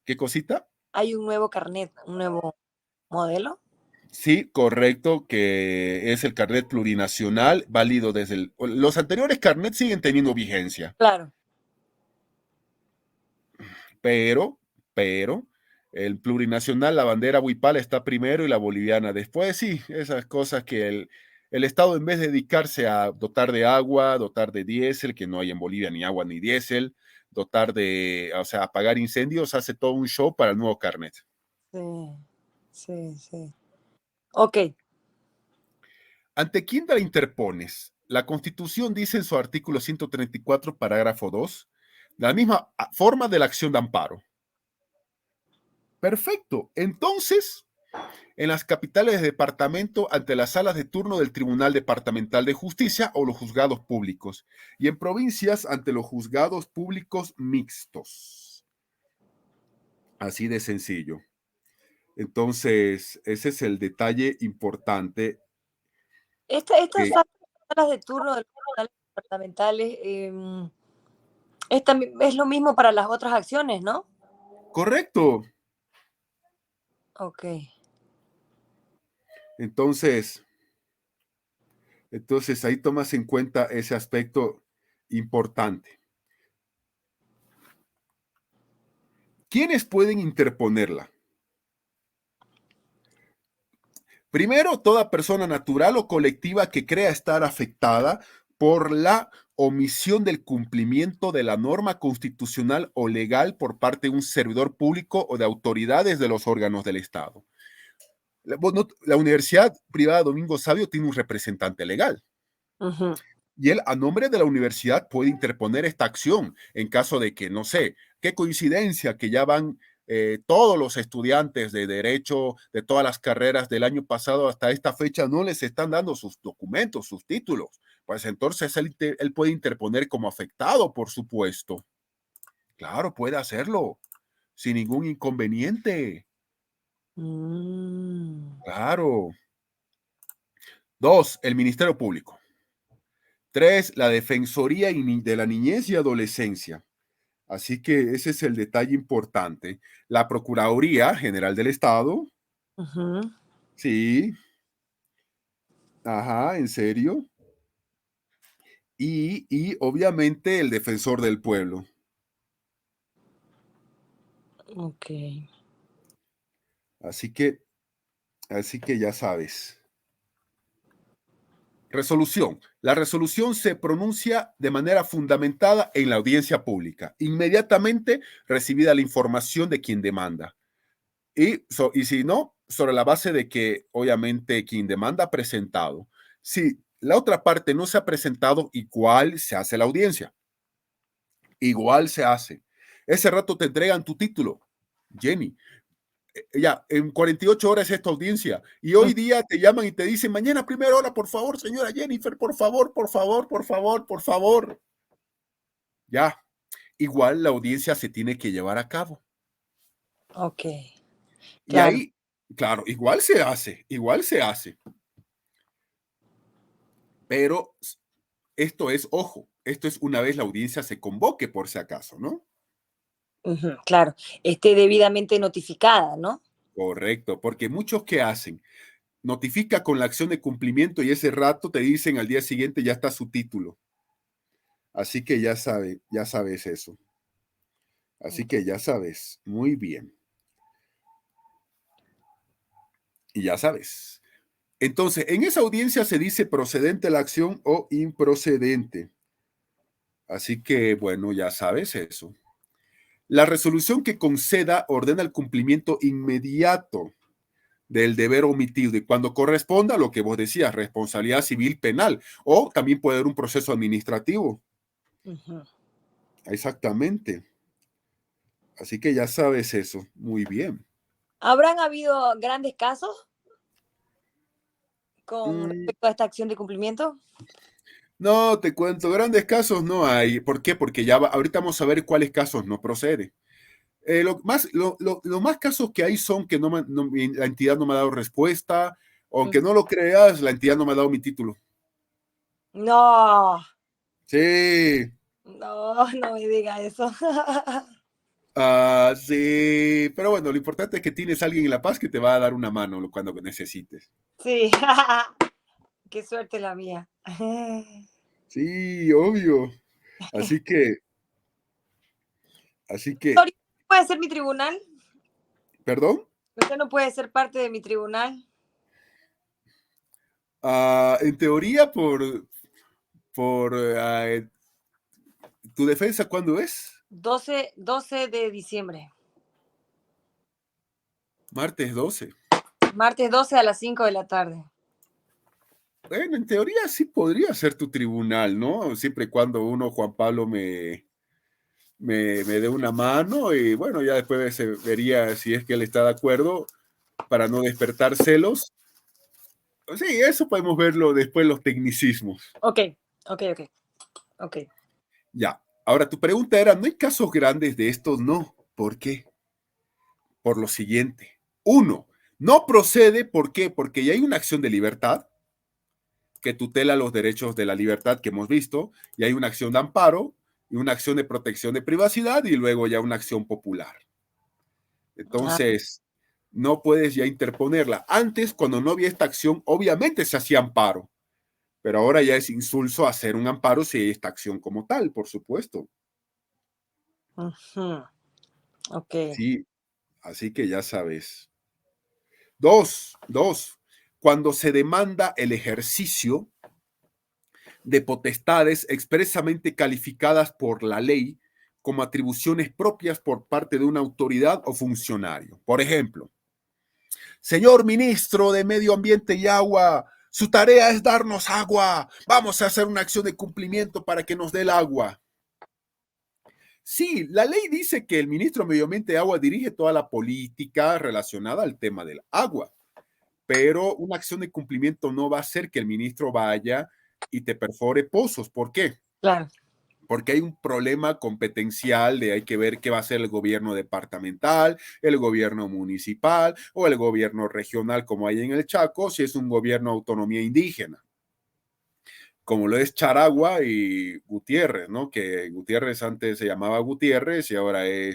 ¿Qué cosita? Hay un nuevo carnet, un nuevo modelo. Sí, correcto, que es el carnet plurinacional, válido desde los anteriores carnets siguen teniendo vigencia, Claro. pero, pero, el plurinacional, la bandera huipala está primero y la boliviana después, sí, esas cosas que el Estado en vez de dedicarse a dotar de agua, dotar de diésel, que no hay en Bolivia ni agua ni diésel, dotar de, o sea, apagar incendios, hace todo un show para el nuevo carnet. Sí, sí, sí. Ok. ¿Ante quién te la interpones? La Constitución dice en su artículo 134, parágrafo 2, la misma forma de la acción de amparo. Perfecto. Entonces, en las capitales de departamento ante las salas de turno del Tribunal Departamental de Justicia o los juzgados públicos, y en provincias ante los juzgados públicos mixtos. Así de sencillo. Entonces, ese es el detalle importante. Estas Que, salas de turno de los tribunales departamentales es lo mismo para las otras acciones, ¿no? correcto. Ok. Entonces, entonces ahí tomas en cuenta ese aspecto importante. ¿Quiénes pueden interponerla? Primero, toda persona natural o colectiva que crea estar afectada por la omisión del cumplimiento de la norma constitucional o legal por parte de un servidor público o de autoridades de los órganos del Estado. La Universidad Privada Domingo Sabio tiene un representante legal. Ujú. Y él, a nombre de la universidad, puede interponer esta acción en caso de que, no sé, qué coincidencia que ya van todos los estudiantes de derecho de todas las carreras del año pasado hasta esta fecha no les están dando sus documentos, sus títulos. Pues entonces él puede interponer como afectado, por supuesto. Claro, puede hacerlo sin ningún inconveniente. Mm. Claro. Dos, el Ministerio Público. Tres, la Defensoría de la Niñez y Adolescencia. Así que ese es el detalle importante. La Procuraduría General del Estado, Ujú. sí, ajá, en serio. Y obviamente el Defensor del Pueblo. Ok. Así que, así que ya sabes. Resolución. La resolución se pronuncia de manera fundamentada en la audiencia pública, inmediatamente recibida la información de quien demanda. Y si no, sobre la base de que obviamente quien demanda ha presentado. Si la otra parte no se ha presentado, igual se hace la audiencia. Igual se hace. Ese rato te entregan tu título, Jenny. Ya, en 48 horas esta audiencia. Y hoy día te llaman y te dicen, mañana primera hora, por favor, señora Jennifer, por favor, por favor, por favor, por favor. Ya, igual la audiencia se tiene que llevar a cabo. Ok. Y Claro. ahí, claro, igual se hace, igual se hace. Pero esto es, ojo, esto es una vez la audiencia se convoque por si acaso, ¿no? Ujú, claro. Esté debidamente notificada, ¿no? Correcto, porque muchos que hacen, notifica con la acción de cumplimiento y ese rato te dicen al día siguiente ya está su título. Así que ya sabes eso. Así Ok. que ya sabes, muy bien. Y ya sabes. Entonces, en esa audiencia se dice procedente la acción o improcedente. Así que, bueno, ya sabes eso. La resolución que conceda ordena el cumplimiento inmediato del deber omitido y cuando corresponda lo que vos decías, responsabilidad civil penal o también puede haber un proceso administrativo. Ujú. Exactamente. Así que ya sabes eso. Muy bien. ¿Habrán habido grandes casos con Mm, respecto a esta acción de cumplimiento? no, te cuento, grandes casos no hay. ¿Por qué? Porque ahorita vamos a ver cuáles casos no procede. Lo más casos que hay son que la entidad no me ha dado respuesta, o Mm. aunque no lo creas, la entidad no me ha dado mi título. No, Sí, no, no me diga eso. Sí, pero bueno, lo importante es que tienes a alguien en La Paz que te va a dar una mano cuando necesites. Sí, qué suerte la mía. Sí, obvio. Así que, así que, ¿Ahorita puede ser mi tribunal? ¿perdón? ¿Usted no puede ser parte de mi tribunal? En teoría, por tu defensa, ¿cuándo es? 12 de diciembre. Martes 12. Martes 12 a las 5 de la tarde. Bueno, en teoría sí podría ser tu tribunal, ¿no? Siempre y cuando uno, Juan Pablo, me dé una mano y bueno, ya después se vería si es que él está de acuerdo para no despertar celos. Sí, eso podemos verlo después, los tecnicismos. Ok, ok, ok, ok. Ya. Ahora, tu pregunta era, ¿no hay casos grandes de estos? No. ¿Por qué? Por lo siguiente. Uno, no procede, ¿por qué? Porque ya hay una acción de libertad que tutela los derechos de la libertad que hemos visto, y hay una acción de amparo y una acción de protección de privacidad y luego ya una acción popular. Ah, Entonces, no puedes ya interponerla. Antes, cuando no había esta acción, obviamente se hacía amparo, pero ahora ya es insulso hacer un amparo si hay esta acción como tal, por supuesto. ujú, ok. Sí, así que ya sabes. Dos, cuando se demanda el ejercicio de potestades expresamente calificadas por la ley como atribuciones propias por parte de una autoridad o funcionario. Por ejemplo, señor ministro de Medio Ambiente y Agua, su tarea es darnos agua. Vamos a hacer una acción de cumplimiento para que nos dé el agua. Sí, la ley dice que el ministro de Medio Ambiente y Agua dirige toda la política relacionada al tema del agua, pero una acción de cumplimiento no va a hacer que el ministro vaya y te perfore pozos. ¿Por qué? Claro. Porque hay un problema competencial de hay que ver qué va a hacer el gobierno departamental, el gobierno municipal o el gobierno regional como hay en el Chaco, si es un gobierno de autonomía indígena, como lo es Charagua y Gutiérrez, ¿no? Que Gutiérrez antes se llamaba Gutiérrez y ahora ay,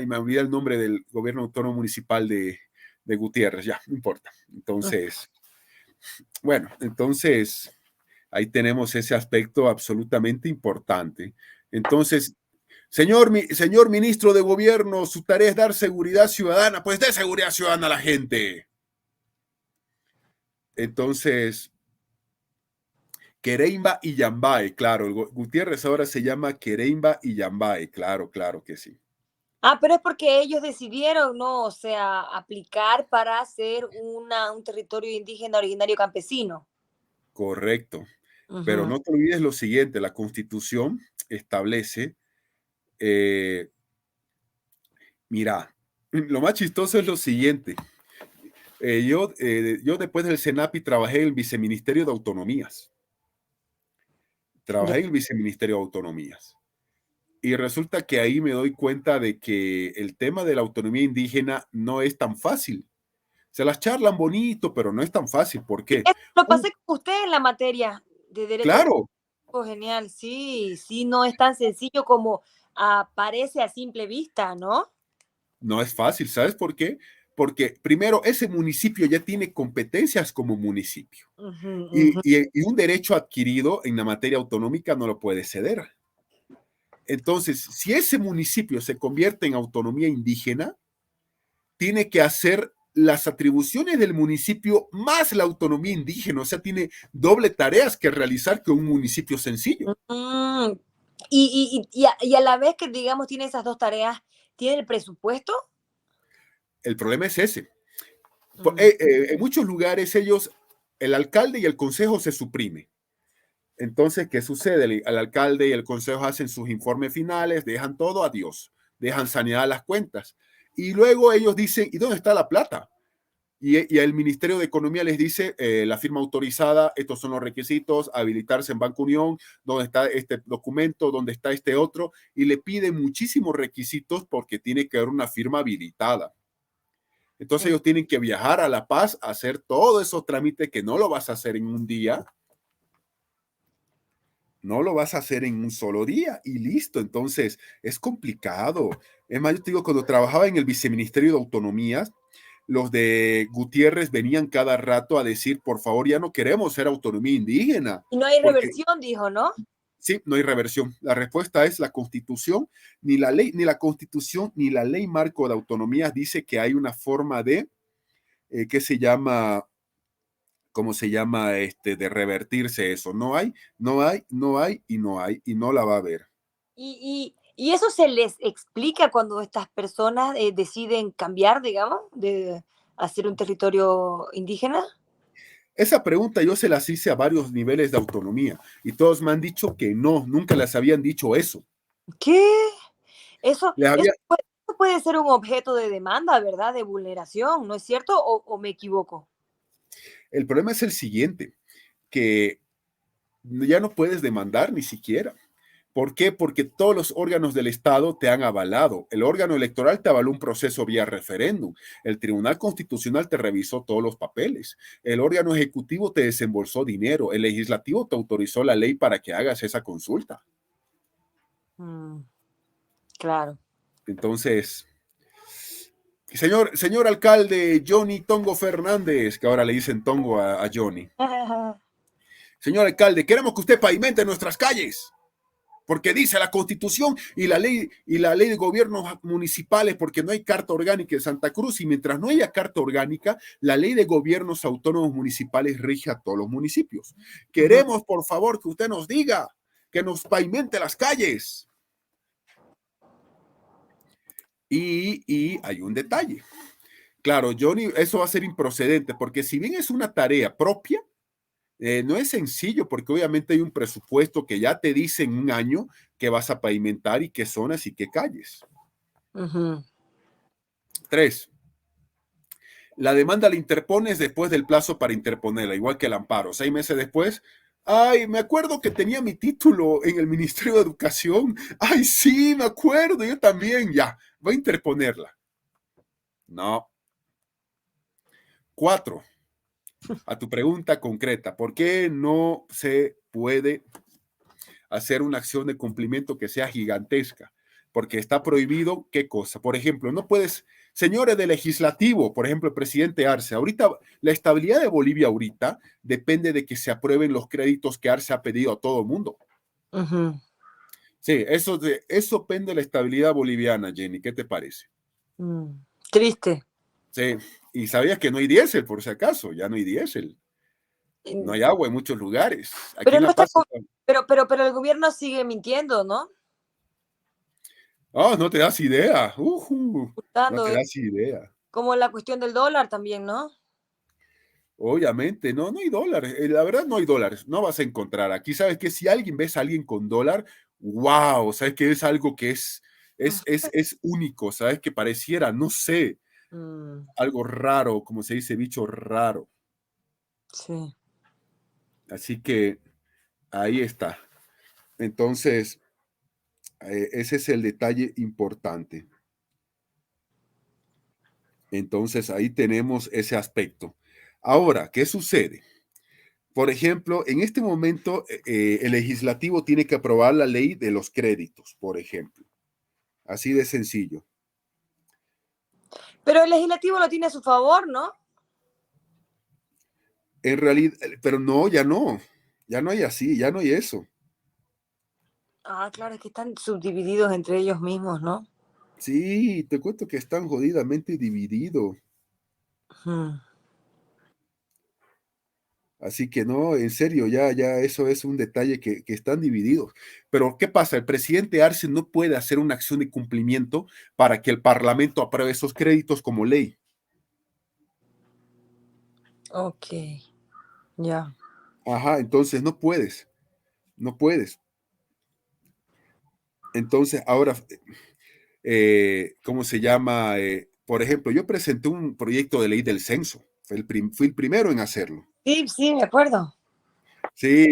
me olvidé el nombre del gobierno autónomo municipal de Gutiérrez, ya, no importa. Entonces, bueno, entonces ahí tenemos ese aspecto absolutamente importante. Entonces, señor ministro de gobierno, su tarea es dar seguridad ciudadana, pues dé seguridad ciudadana a la gente. Entonces, Quereimba y Yambae, claro, el Gutiérrez ahora se llama Quereimba y Yambae, claro, claro que sí. Ah, pero es porque ellos decidieron, ¿no? O sea, aplicar para hacer un territorio indígena originario campesino. Correcto. Pero Ujú. no te olvides lo siguiente, la Constitución establece, eh, mira, lo más chistoso es lo siguiente. Yo después del CENAPI trabajé en el Viceministerio de Autonomías. Ya. Trabajé en el Viceministerio de Autonomías. Y resulta que ahí me doy cuenta de que el tema de la autonomía indígena no es tan fácil. Se las charlan bonito, pero no es tan fácil. ¿Por Sí, qué? eso lo pasé con usted en la materia de derecho al Claro, genial. Sí, sí, no es tan sencillo como parece a simple vista, ¿no? no es fácil. ¿Sabes por qué? Porque primero, ese municipio ya tiene competencias como municipio Ujú, y, ujú. y un derecho adquirido en la materia autonómica no lo puede ceder. Entonces, si ese municipio se convierte en autonomía indígena, tiene que hacer las atribuciones del municipio más la autonomía indígena, o sea, tiene doble tareas que realizar que un municipio sencillo. Mm, y a la vez que, digamos, tiene esas dos tareas, ¿tiene el presupuesto? El problema es ese. Mm, En muchos lugares ellos, el alcalde y el consejo se suprime. Entonces, ¿qué sucede? El alcalde y el consejo hacen sus informes finales, dejan todo a Dios, dejan saneadas las cuentas. Y luego ellos dicen, ¿y dónde está la plata? Y el Ministerio de Economía les dice, la firma autorizada, estos son los requisitos, habilitarse en Banco Unión, dónde está este documento, dónde está este otro, y le piden muchísimos requisitos porque tiene que haber una firma habilitada. Entonces mm, ellos tienen que viajar a La Paz a hacer todos esos trámites que no lo vas a hacer en un día No lo vas a hacer en un solo día y listo. Entonces, es complicado. Es más, yo te digo, cuando trabajaba en el Viceministerio de Autonomías, los de Gutiérrez venían cada rato a decir, por favor, ya no queremos ser autonomía indígena, Y no hay porque reversión, dijo, ¿no? sí, no hay reversión. La respuesta es la Constitución, ni la ley, ni la Constitución, ni la ley marco de autonomías dice que hay una forma de, ¿qué se llama? ¿Cómo se llama? De revertirse eso. No hay, no hay, no hay y no hay y no la va a haber. Y eso se les explica cuando estas personas deciden cambiar, digamos, de hacer un territorio indígena. Esa pregunta yo se las hice a varios niveles de autonomía y todos me han dicho que no, nunca les habían dicho eso. ¿Qué? Eso, Les eso había, puede, eso puede ser un objeto de demanda, ¿verdad? De vulneración, ¿no es cierto? O me equivoco? el problema es el siguiente, que ya no puedes demandar ni siquiera. ¿Por qué? Porque todos los órganos del Estado te han avalado. El órgano electoral te avaló un proceso vía referéndum. El Tribunal Constitucional te revisó todos los papeles. El órgano ejecutivo te desembolsó dinero. El legislativo te autorizó la ley para que hagas esa consulta. Mm, claro. Entonces, señor alcalde Johnny Tongo Fernández, que ahora le dicen Tongo a Johnny. Señor alcalde, queremos que usted pavimente nuestras calles. Porque dice la Constitución y la ley de gobiernos municipales, porque no hay carta orgánica de Santa Cruz, y mientras no haya carta orgánica, la ley de gobiernos autónomos municipales rige a todos los municipios. Queremos, por favor, que usted nos diga, que nos pavimente las calles. Y hay un detalle. Claro, Johnny, eso va a ser improcedente, porque si bien es una tarea propia, no es sencillo porque obviamente hay un presupuesto que ya te dice en un año que vas a pavimentar y qué zonas y qué calles. Ujú. 3. La demanda la interpones después del plazo para interponerla, igual que el amparo. 6 meses después, ay, me acuerdo que tenía mi título en el Ministerio de Educación. Ay, sí, me acuerdo, yo también. Ya, voy a interponerla. No. 4. A tu pregunta concreta, ¿por qué no se puede hacer una acción de cumplimiento que sea gigantesca? Porque está prohibido, ¿qué cosa? Por ejemplo, no puedes, señores del legislativo, por ejemplo, el presidente Arce, ahorita, la estabilidad de Bolivia ahorita depende de que se aprueben los créditos que Arce ha pedido a todo el mundo. Ujú. Sí, eso depende de la estabilidad boliviana, Jenny, ¿qué te parece? Mm, triste. Sí, y sabías que no hay diésel, por si acaso, ya no hay diésel, no hay agua en muchos lugares. Aquí Pero en no La está, Paz, pero el gobierno sigue mintiendo, ¿no? oh, no te das idea, no Ocultando, te das idea. como la cuestión del dólar también, ¿no? Obviamente, no, no hay dólares. La verdad, no hay dólares. No vas a encontrar. Aquí sabes que si alguien ves a alguien con dólar, wow, sabes que es algo que es único, sabes que pareciera, no sé, Mm, algo raro, como se dice, bicho raro. sí. Así que ahí está. Entonces, ese es el detalle importante. Entonces, ahí tenemos ese aspecto. Ahora, ¿qué sucede? Por ejemplo, en este momento el legislativo tiene que aprobar la ley de los créditos, por ejemplo. Así de sencillo. Pero el legislativo lo tiene a su favor, ¿no? En realidad, pero no, ya no. Ya no hay así, ya no hay eso. Ah, claro, es que están subdivididos entre ellos mismos, ¿no? Sí, te cuento que están jodidamente divididos. Mm. Así que no, en serio, ya eso es un detalle que están divididos. Pero ¿qué pasa? El presidente Arce no puede hacer una acción de cumplimiento para que el Parlamento apruebe esos créditos como ley. Ok, ya. Ajá, entonces no puedes, no puedes. Entonces ahora, ¿cómo se llama? Por ejemplo, yo presenté un proyecto de ley del censo. Fui el primero en hacerlo. Sí, sí, me acuerdo. Sí,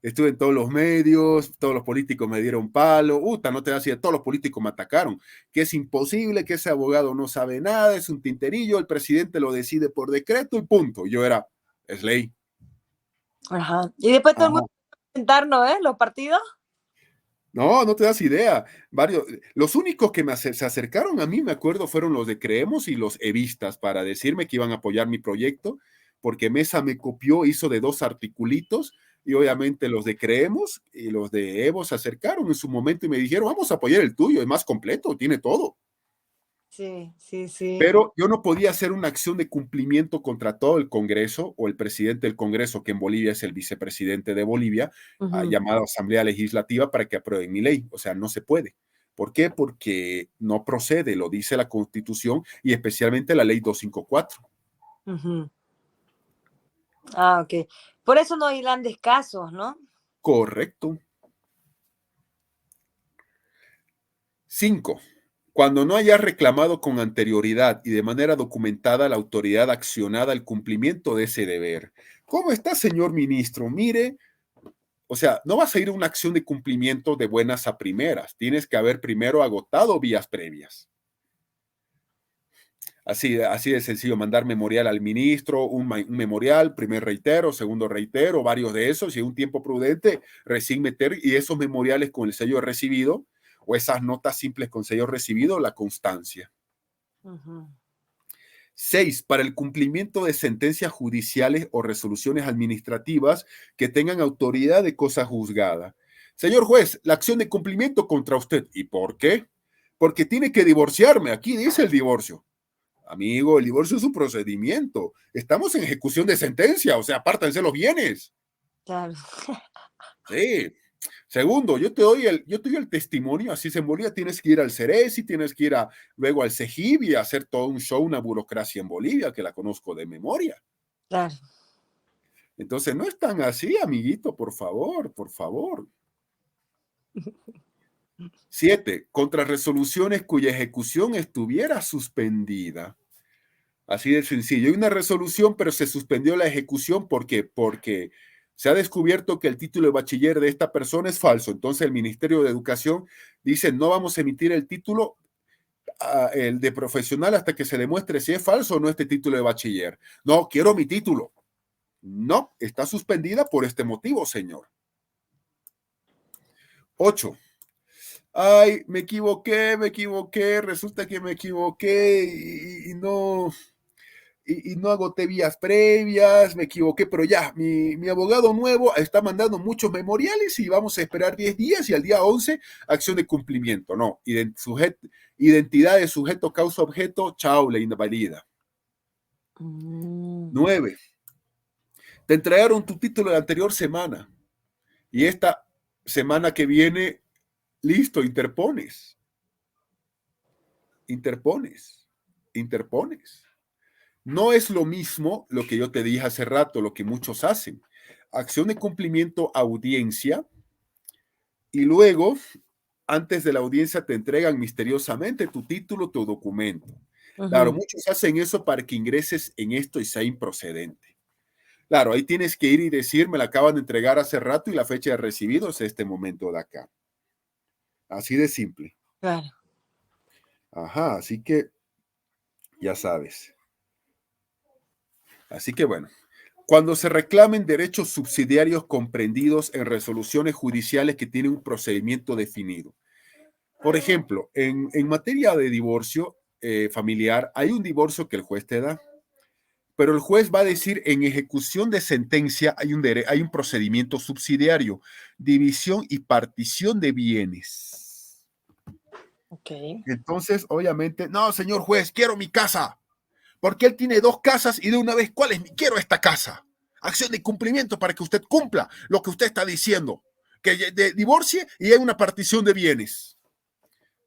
estuve en todos los medios, todos los políticos me dieron palo, no te das idea, todos los políticos me atacaron, que es imposible, que ese abogado no sabe nada, es un tinterillo, el presidente lo decide por decreto y punto. Yo era, es ley. Ajá. Y después todo el mundo Ajá. Sentarnos, ¿eh? Los partidos. No, no te das idea. Los únicos que se acercaron a mí, me acuerdo, fueron los de Creemos y los Evistas para decirme que iban a apoyar mi proyecto, porque Mesa me copió, hizo de 2 articulitos, y obviamente los de Creemos y los de Evo se acercaron en su momento y me dijeron, vamos a apoyar el tuyo, es más completo, tiene todo. Sí, sí, sí. Pero yo no podía hacer una acción de cumplimiento contra todo el Congreso o el presidente del Congreso, que en Bolivia es el vicepresidente de Bolivia, Ujú, llamado Asamblea Legislativa, para que aprueben mi ley. O sea, no se puede. ¿Por qué? Porque no procede, lo dice la Constitución y especialmente la ley 254. ujú. Ah, ok. Por eso no hay grandes casos, ¿no? Correcto. 5. Cuando no haya reclamado con anterioridad y de manera documentada la autoridad accionada el cumplimiento de ese deber. ¿Cómo está, señor ministro? Mire, o sea, no vas a ir a una acción de cumplimiento de buenas a primeras. Tienes que haber primero agotado vías previas. Así de sencillo, mandar memorial al ministro, un memorial, primer reitero, segundo reitero, varios de esos, y en un tiempo prudente, recién meter, y esos memoriales con el sello recibido, o esas notas simples con sello recibido, la constancia. Ujú. 6. Para el cumplimiento de sentencias judiciales o resoluciones administrativas que tengan autoridad de cosa juzgada. Señor juez, la acción de cumplimiento contra usted. ¿Y por qué? Porque tiene que divorciarme. Aquí dice el divorcio. Amigo, el divorcio es un procedimiento. Estamos en ejecución de sentencia, o sea, apártense los bienes. Claro. Sí. Segundo, yo te doy el testimonio, así se moría, tienes que ir al Ceresi, tienes que ir luego al CEGIB y hacer todo un show, una burocracia en Bolivia, que la conozco de memoria. Claro. Entonces, no es tan así, amiguito, por favor, por favor. 7. Contra resoluciones cuya ejecución estuviera suspendida. Así de sencillo. Hay una resolución, pero se suspendió la ejecución. ¿Por qué? Porque se ha descubierto que el título de bachiller de esta persona es falso. Entonces el Ministerio de Educación dice, no vamos a emitir el título, el de profesional, hasta que se demuestre si es falso o no este título de bachiller. No, quiero mi título. No, está suspendida por este motivo, señor. 8. Ay, me equivoqué, resulta que me equivoqué y no, y no agoté vías previas, me equivoqué, pero ya, mi abogado nuevo está mandando muchos memoriales y vamos a esperar 10 días y al día 11, acción de cumplimiento. No, identidad de sujeto, causa, objeto, chao, la invalida. Mm, 9. Te entregaron tu título la anterior semana y esta semana que viene, listo, interpones, interpones. No es lo mismo lo que yo te dije hace rato, lo que muchos hacen. Acción de cumplimiento, audiencia, y luego, antes de la audiencia, te entregan misteriosamente tu título, tu documento. Claro, ujú. muchos hacen eso para que ingreses en esto y sea improcedente. Claro, ahí tienes que ir y decir, me la acaban de entregar hace rato y la fecha de recibido es este momento de acá. Así de simple. Claro. Ajá, así que ya sabes. Así que bueno, cuando se reclamen derechos subsidiarios comprendidos en resoluciones judiciales que tienen un procedimiento definido. Por ejemplo, en materia de divorcio familiar, hay un divorcio que el juez te da, pero el juez va a decir en ejecución de sentencia hay un procedimiento subsidiario, división y partición de bienes. Ok. Entonces, obviamente, no, señor juez, quiero mi casa. Porque él tiene 2 casas y de una vez, ¿cuál es mi? Quiero esta casa. Acción de cumplimiento para que usted cumpla lo que usted está diciendo. Que divorcie y hay una partición de bienes.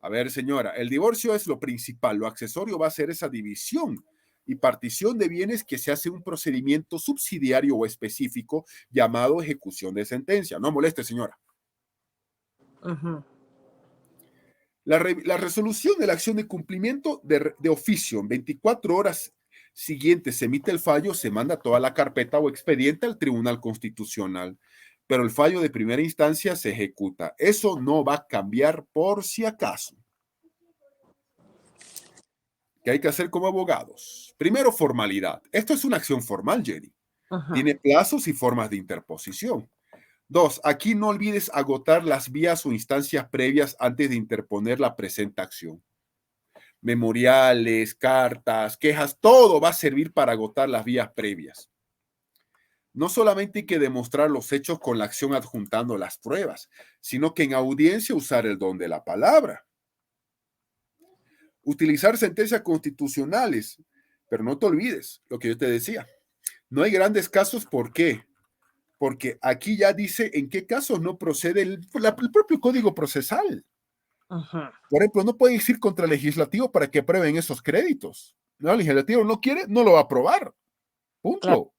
A ver, señora, el divorcio es lo principal. Lo accesorio va a ser esa división y partición de bienes que se hace un procedimiento subsidiario o específico llamado ejecución de sentencia. No moleste, señora. Ujú. La resolución de la acción de cumplimiento de oficio en 24 horas siguientes se emite el fallo, se manda toda la carpeta o expediente al Tribunal Constitucional, pero el fallo de primera instancia se ejecuta. Eso no va a cambiar por si acaso. ¿Qué hay que hacer como abogados? Primero, formalidad. Esto es una acción formal, Jenny. Ujú. Tiene plazos y formas de interposición. 2. Aquí no olvides agotar las vías o instancias previas antes de interponer la presente acción. Memoriales, cartas, quejas, todo va a servir para agotar las vías previas. No solamente hay que demostrar los hechos con la acción adjuntando las pruebas, sino que en audiencia usar el don de la palabra. Utilizar sentencias constitucionales, pero no te olvides lo que yo te decía. No hay grandes casos, ¿por qué? Porque aquí ya dice en qué casos no procede el propio Código Procesal. Ajá. Por ejemplo, no puedes ir contra el legislativo para que aprueben esos créditos. No, el legislativo no quiere, no lo va a aprobar. Claro, Punto.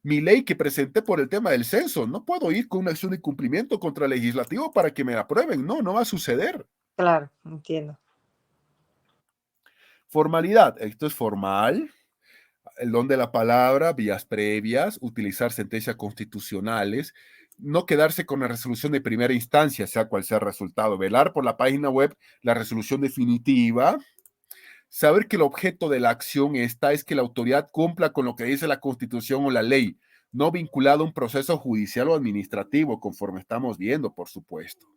Mi ley que presenté por el tema del censo, no puedo ir con una acción de cumplimiento contra el legislativo para que me aprueben. No, no va a suceder. claro, entiendo. Formalidad, esto es formal. El don de la palabra, vías previas, utilizar sentencias constitucionales, no quedarse con la resolución de primera instancia, sea cual sea el resultado, velar por la página web la resolución definitiva, saber que el objeto de la acción esta es que la autoridad cumpla con lo que dice la Constitución o la ley, no vinculado a un proceso judicial o administrativo, conforme estamos viendo, por supuesto.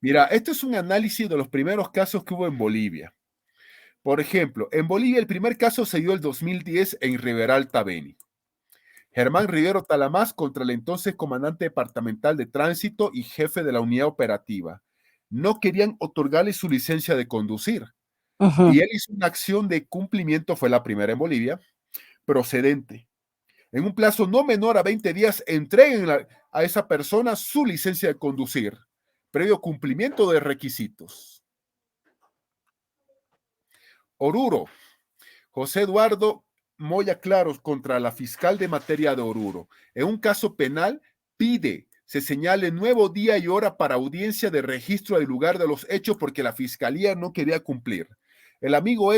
Mira, este es un análisis de los primeros casos que hubo en Bolivia. Por ejemplo, en Bolivia el primer caso se dio el 2010 en Riberalta Beni. Germán Rivero Talamás contra el entonces comandante departamental de tránsito y jefe de la unidad operativa. No querían otorgarle su licencia de conducir. Ujú. Y él hizo una acción de cumplimiento, fue la primera en Bolivia, procedente. En un plazo no menor a 20 días, entreguen a esa persona su licencia de conducir, previo cumplimiento de requisitos. Oruro, José Eduardo Moya Claros contra la fiscal de materia de Oruro. En un caso penal, pide se señale nuevo día y hora para audiencia de registro del lugar de los hechos porque la fiscalía no quería cumplir. El amigo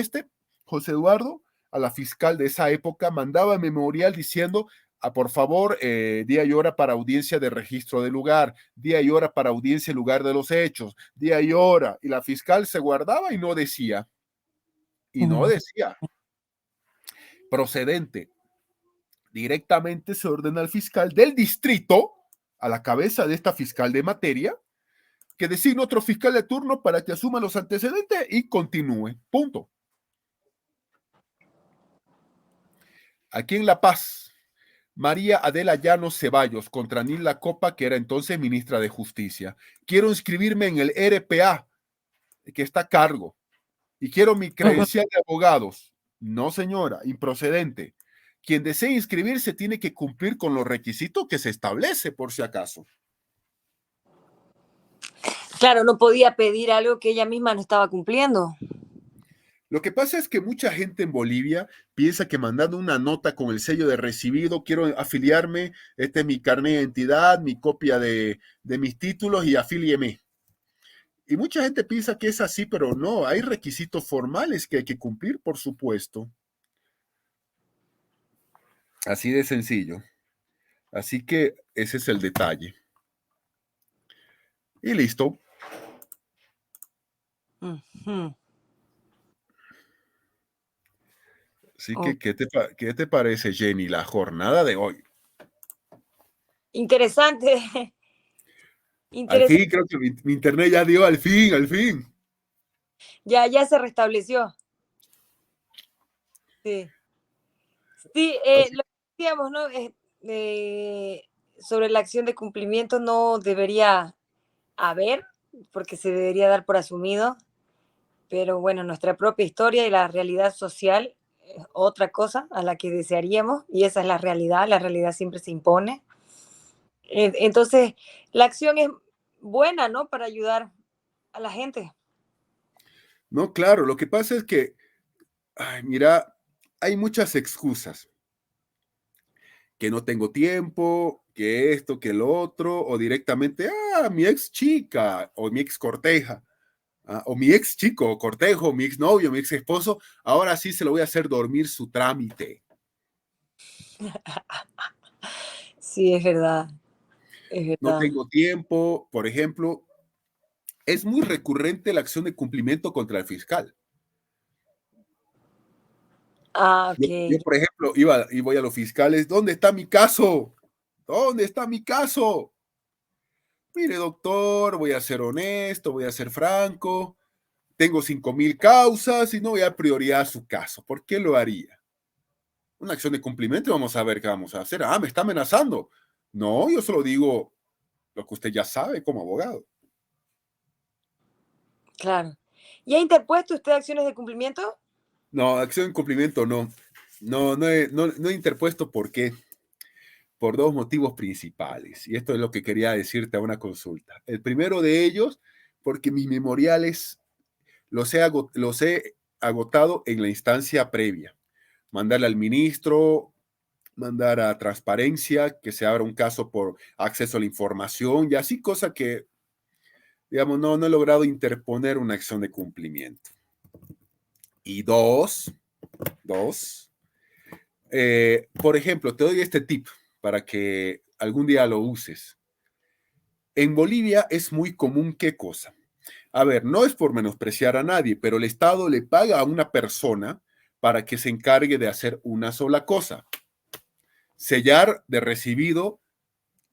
José Eduardo, a la fiscal de esa época, mandaba memorial diciendo, por favor, día y hora para audiencia de registro del lugar, día y hora para audiencia del lugar de los hechos, día y hora. Y la fiscal se guardaba y no decía. Y no Ujú. decía. Procedente. Directamente se ordena al fiscal del distrito, a la cabeza de esta fiscal de materia, que designe otro fiscal de turno para que asuma los antecedentes y continúe. Punto. Aquí en La Paz, María Adela Llanos Ceballos contra Nilda Copa, que era entonces ministra de Justicia. Quiero inscribirme en el RPA, que está a cargo, y quiero mi Ujú. credencial de abogados. No, señora, improcedente. Quien desee inscribirse tiene que cumplir con los requisitos que se establece, por si acaso. Claro, no podía pedir algo que ella misma no estaba cumpliendo. Lo que pasa es que mucha gente en Bolivia piensa que mandando una nota con el sello de recibido, quiero afiliarme, este es mi carnet de identidad, mi copia de mis títulos y afílieme. Y mucha gente piensa que es así, pero no, hay requisitos formales que hay que cumplir, por supuesto. Así de sencillo. Así que ese es el detalle. Y listo. Ujú. Así Oh, que, ¿qué te parece, Jenny, la jornada de hoy? interesante, Al interesante. fin, creo que mi internet ya dio, al fin, al fin. Ya se restableció. Sí, sí, Así- lo que decíamos, ¿no? Sobre la acción de cumplimiento no debería haber, porque se debería dar por asumido, pero bueno, nuestra propia historia y la realidad social es otra cosa a la que desearíamos, y esa es la realidad siempre se impone. Entonces, la acción es buena, ¿no? Para ayudar a la gente. No, claro, lo que pasa es que, ay, mira, hay muchas excusas. Que no tengo tiempo, que esto, que lo otro, o directamente, mi ex chica, o mi ex corteja, o mi ex chico, o cortejo, mi ex novio, mi ex esposo, ahora sí se lo voy a hacer dormir su trámite. Sí, es No verdad. tengo tiempo, por ejemplo, es muy recurrente la acción de cumplimiento contra el fiscal. Ah, Yo, ok. por ejemplo, iba y voy a los fiscales, ¿dónde está mi caso? ¿Dónde está mi caso? Mire, doctor, voy a ser honesto, voy a ser franco, tengo 5,000 causas y no voy a priorizar su caso. ¿Por qué lo haría? Una acción de cumplimiento y vamos a ver qué vamos a hacer. Ah, me está amenazando. No, yo solo digo lo que usted ya sabe como abogado. Claro. ¿Y ha interpuesto usted acciones de cumplimiento? No, acción de cumplimiento no. No he interpuesto. ¿Por qué? Por dos motivos principales. Y esto es lo que quería decirte a una consulta. El primero de ellos, porque mis memoriales los he agotado en la instancia previa. Mandarle al ministro, mandar a transparencia, que se abra un caso por acceso a la información y así, cosa que, digamos, no he logrado interponer una acción de cumplimiento. Y dos, por ejemplo, te doy este tip para que algún día lo uses. En Bolivia es muy común qué cosa. A ver, no es por menospreciar a nadie, pero el Estado le paga a una persona para que se encargue de hacer una sola cosa: sellar de recibido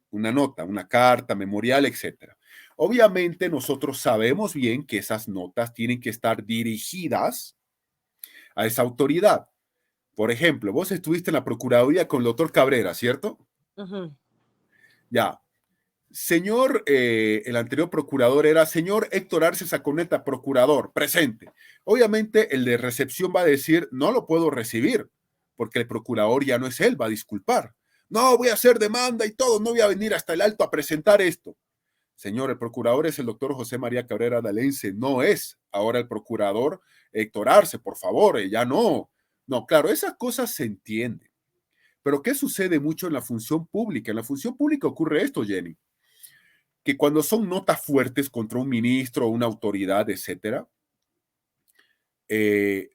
una nota, una carta, memorial, etcétera. Obviamente nosotros sabemos bien que esas notas tienen que estar dirigidas a esa autoridad. Por ejemplo, vos estuviste en la Procuraduría con el doctor Cabrera, ¿cierto? Ujú. Ya. Señor, el anterior procurador era señor Héctor Arce Saconeta, procurador, presente. Obviamente el de recepción va a decir, no lo puedo recibir, porque el procurador ya no es él, va a disculpar. No, voy a hacer demanda y todo, no voy a venir hasta el alto a presentar esto. Señor, el procurador es el doctor José María Cabrera Dalense, no es ahora el procurador Héctor Arce, por favor, ya no. No, claro, esas cosas se entienden. Pero ¿qué sucede mucho en la función pública? En la función pública ocurre esto, Jenny, que cuando son notas fuertes contra un ministro o una autoridad, etcétera, eh,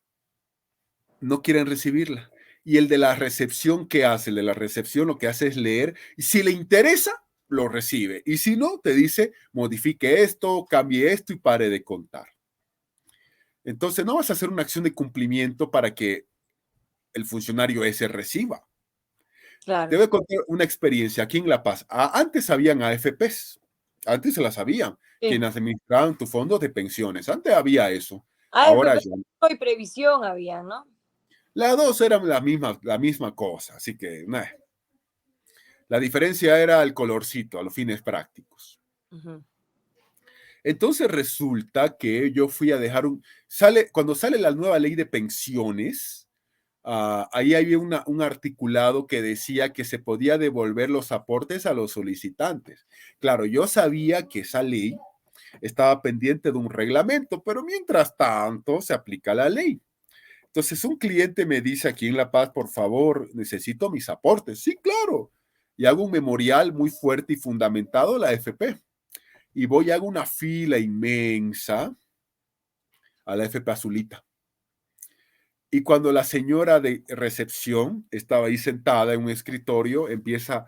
no quieren recibirla. Y el de la recepción, ¿qué hace? El de la recepción lo que hace es leer, y si le interesa, lo recibe. Y si no, te dice, modifique esto, cambie esto y pare de contar. Entonces, no vas a hacer una acción de cumplimiento para que el funcionario ese reciba. Te Claro. voy a contar una experiencia aquí en La Paz. Antes habían AFPs, antes se las sabían, Sí. quienes administraban tu fondo de pensiones. Antes había eso, ahora AFP ya. y previsión había, ¿no? Las dos eran la misma cosa, así que nah. La diferencia era el colorcito a los fines prácticos. Ujú. Entonces resulta que yo fui a dejar cuando sale la nueva ley de pensiones, ahí había un articulado que decía que se podía devolver los aportes a los solicitantes. Claro, yo sabía que esa ley estaba pendiente de un reglamento, pero mientras tanto se aplica la ley. Entonces un cliente me dice aquí en La Paz, por favor, necesito mis aportes. Sí, claro. Y hago un memorial muy fuerte y fundamentado de la AFP. Y voy y hago una fila inmensa a la AFP Azulita. Y cuando la señora de recepción estaba ahí sentada en un escritorio, empieza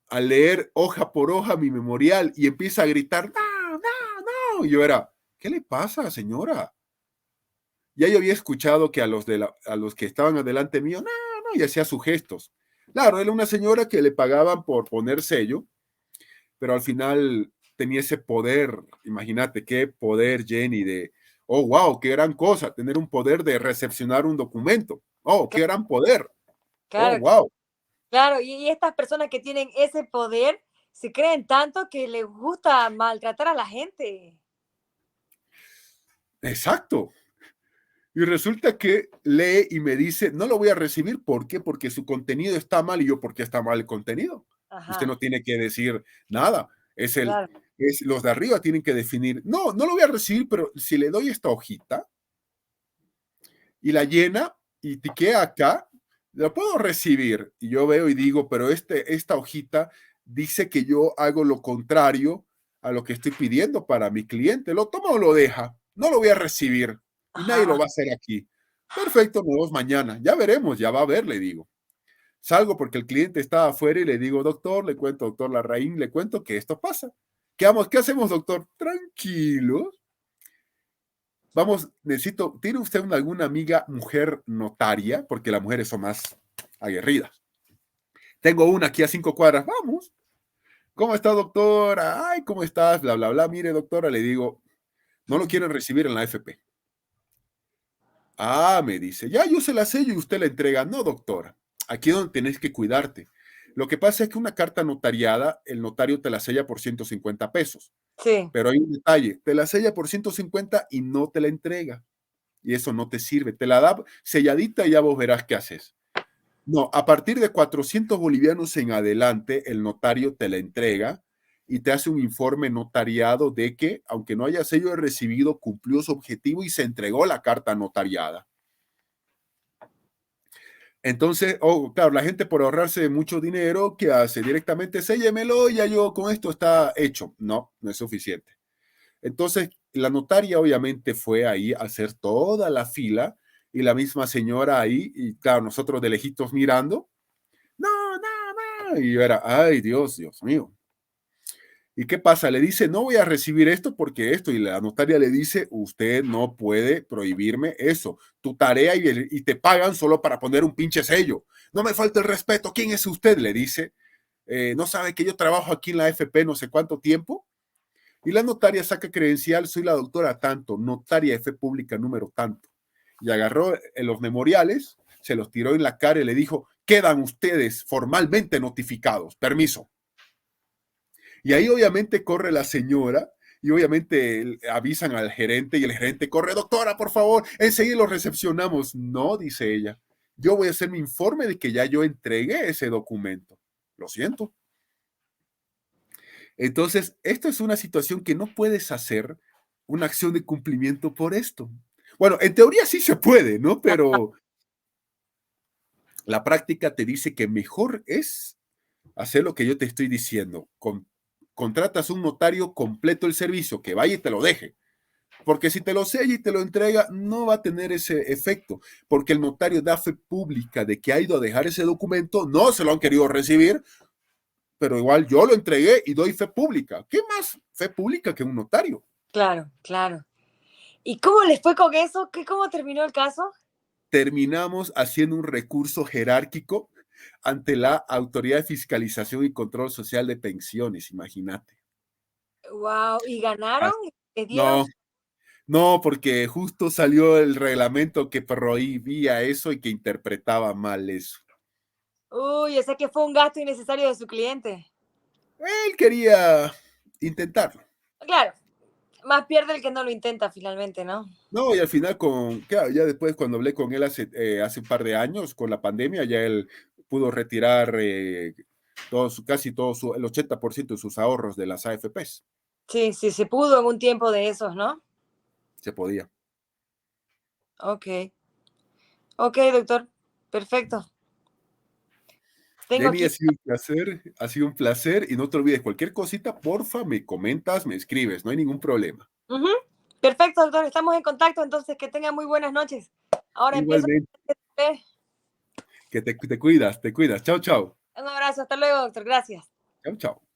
a leer hoja por hoja mi memorial y empieza a gritar, no, no, no. Y yo era, ¿qué le pasa, señora? Ya yo había escuchado que a los que estaban adelante mío, no, no, y hacía sus gestos. Claro, era una señora que le pagaban por poner sello, pero al final tenía ese poder. Imagínate qué poder, Jenny, oh, wow, qué gran cosa, tener un poder de recepcionar un documento. Oh, qué gran poder. Oh, Claro, wow. claro. Y estas personas que tienen ese poder se creen tanto que les gusta maltratar a la gente. Exacto. Y resulta que lee y me dice, no lo voy a recibir. ¿Por qué? Porque su contenido está mal. Y yo, ¿por qué está mal el contenido? Usted Ajá, no tiene que decir nada. claro. Los de arriba tienen que definir. No, no lo voy a recibir, pero si le doy esta hojita y la llena y tiquea acá, la puedo recibir. Y yo veo y digo, pero esta hojita dice que yo hago lo contrario a lo que estoy pidiendo para mi cliente. ¿Lo toma o lo deja? No lo voy a recibir y nadie lo Ajá. va a hacer aquí. Perfecto, nos vemos mañana. Ya veremos, ya va a ver, le digo. Salgo porque el cliente estaba afuera y le digo, doctor, le cuento, doctor Larraín, le cuento que esto pasa. ¿Qué hacemos, doctor? Tranquilo. vamos, necesito, ¿tiene usted alguna amiga mujer notaria? Porque las mujeres son más aguerridas. Tengo una aquí a 5 cuadras, vamos. ¿Cómo está, doctora? Ay, ¿cómo estás? Bla, bla, bla. Mire, doctora, le digo, no lo quieren recibir en la AFP. Ah, me dice, ya yo se la sello y usted la entrega. No, doctora, aquí es donde tenés que cuidarte. Lo que pasa es que una carta notariada, el notario te la sella por 150 pesos. Sí, Pero hay un detalle, te la sella por 150 y no te la entrega. Y eso no te sirve. Te la da selladita y ya vos verás qué haces. No, a partir de 400 bolivianos en adelante, el notario te la entrega y te hace un informe notariado de que, aunque no haya sello de recibido, cumplió su objetivo y se entregó la carta notariada. Entonces, oh, claro, la gente por ahorrarse mucho dinero, ¿qué hace? Directamente, séllemelo y ya yo con esto está hecho. No, no es suficiente. Entonces, la notaria obviamente fue ahí a hacer toda la fila y la misma señora ahí, y claro, nosotros de lejitos mirando, no, no, no, y yo era, ay, Dios, Dios mío. ¿Y qué pasa? Le dice, no voy a recibir esto porque esto, y la notaria le dice, usted no puede prohibirme eso, tu tarea y te pagan solo para poner un pinche sello. No me falta el respeto, ¿quién es usted? Le dice, no sabe que yo trabajo aquí en la AFP no sé cuánto tiempo. Y la notaria saca credencial, soy la doctora tanto, notaria de fe pública número tanto. Y agarró los memoriales, se los tiró en la cara y le dijo, quedan ustedes formalmente notificados, permiso. Y ahí obviamente corre la señora y obviamente avisan al gerente y el gerente corre, doctora, por favor, enseguida lo recepcionamos. No, dice ella, yo voy a hacer mi informe de que ya yo entregué ese documento. Lo siento. Entonces, esto es una situación que no puedes hacer una acción de cumplimiento por esto. Bueno, en teoría sí se puede, ¿no? Pero la práctica te dice que mejor es hacer lo que yo te estoy diciendo. Contratas un notario completo el servicio, que vaya y te lo deje. Porque si te lo sella y te lo entrega, no va a tener ese efecto. Porque el notario da fe pública de que ha ido a dejar ese documento, no se lo han querido recibir, pero igual yo lo entregué y doy fe pública. ¿Qué más fe pública que un notario? claro, claro. ¿Y cómo les fue con eso? ¿Cómo terminó el caso? Terminamos haciendo un recurso jerárquico ante la Autoridad de Fiscalización y Control Social de Pensiones, imagínate. Wow, ¿y ganaron? Ah, ¿Les dieron? no, no, porque justo salió el reglamento que prohibía eso y que interpretaba mal eso. Uy, o sea que fue un gasto innecesario de su cliente. Él quería intentarlo. Claro, más pierde el que no lo intenta finalmente, ¿no? No, y al final claro, ya después cuando hablé con él hace un par de años, con la pandemia, ya él pudo retirar casi el 80% de sus ahorros de las AFPs. Sí, sí, se pudo en un tiempo de esos, ¿no? Se podía. Ok, ok, doctor, perfecto. Tengo Jenny, aquí. ha sido un placer y no te olvides, cualquier cosita, porfa, me comentas, me escribes, no hay ningún problema. Ujú. Perfecto, doctor, estamos en contacto, entonces que tenga muy buenas noches. Ahora empiezo. Igualmente, que te cuidas, te cuidas. Chao, chao. Un abrazo, hasta luego, doctor, gracias. Chao, chao.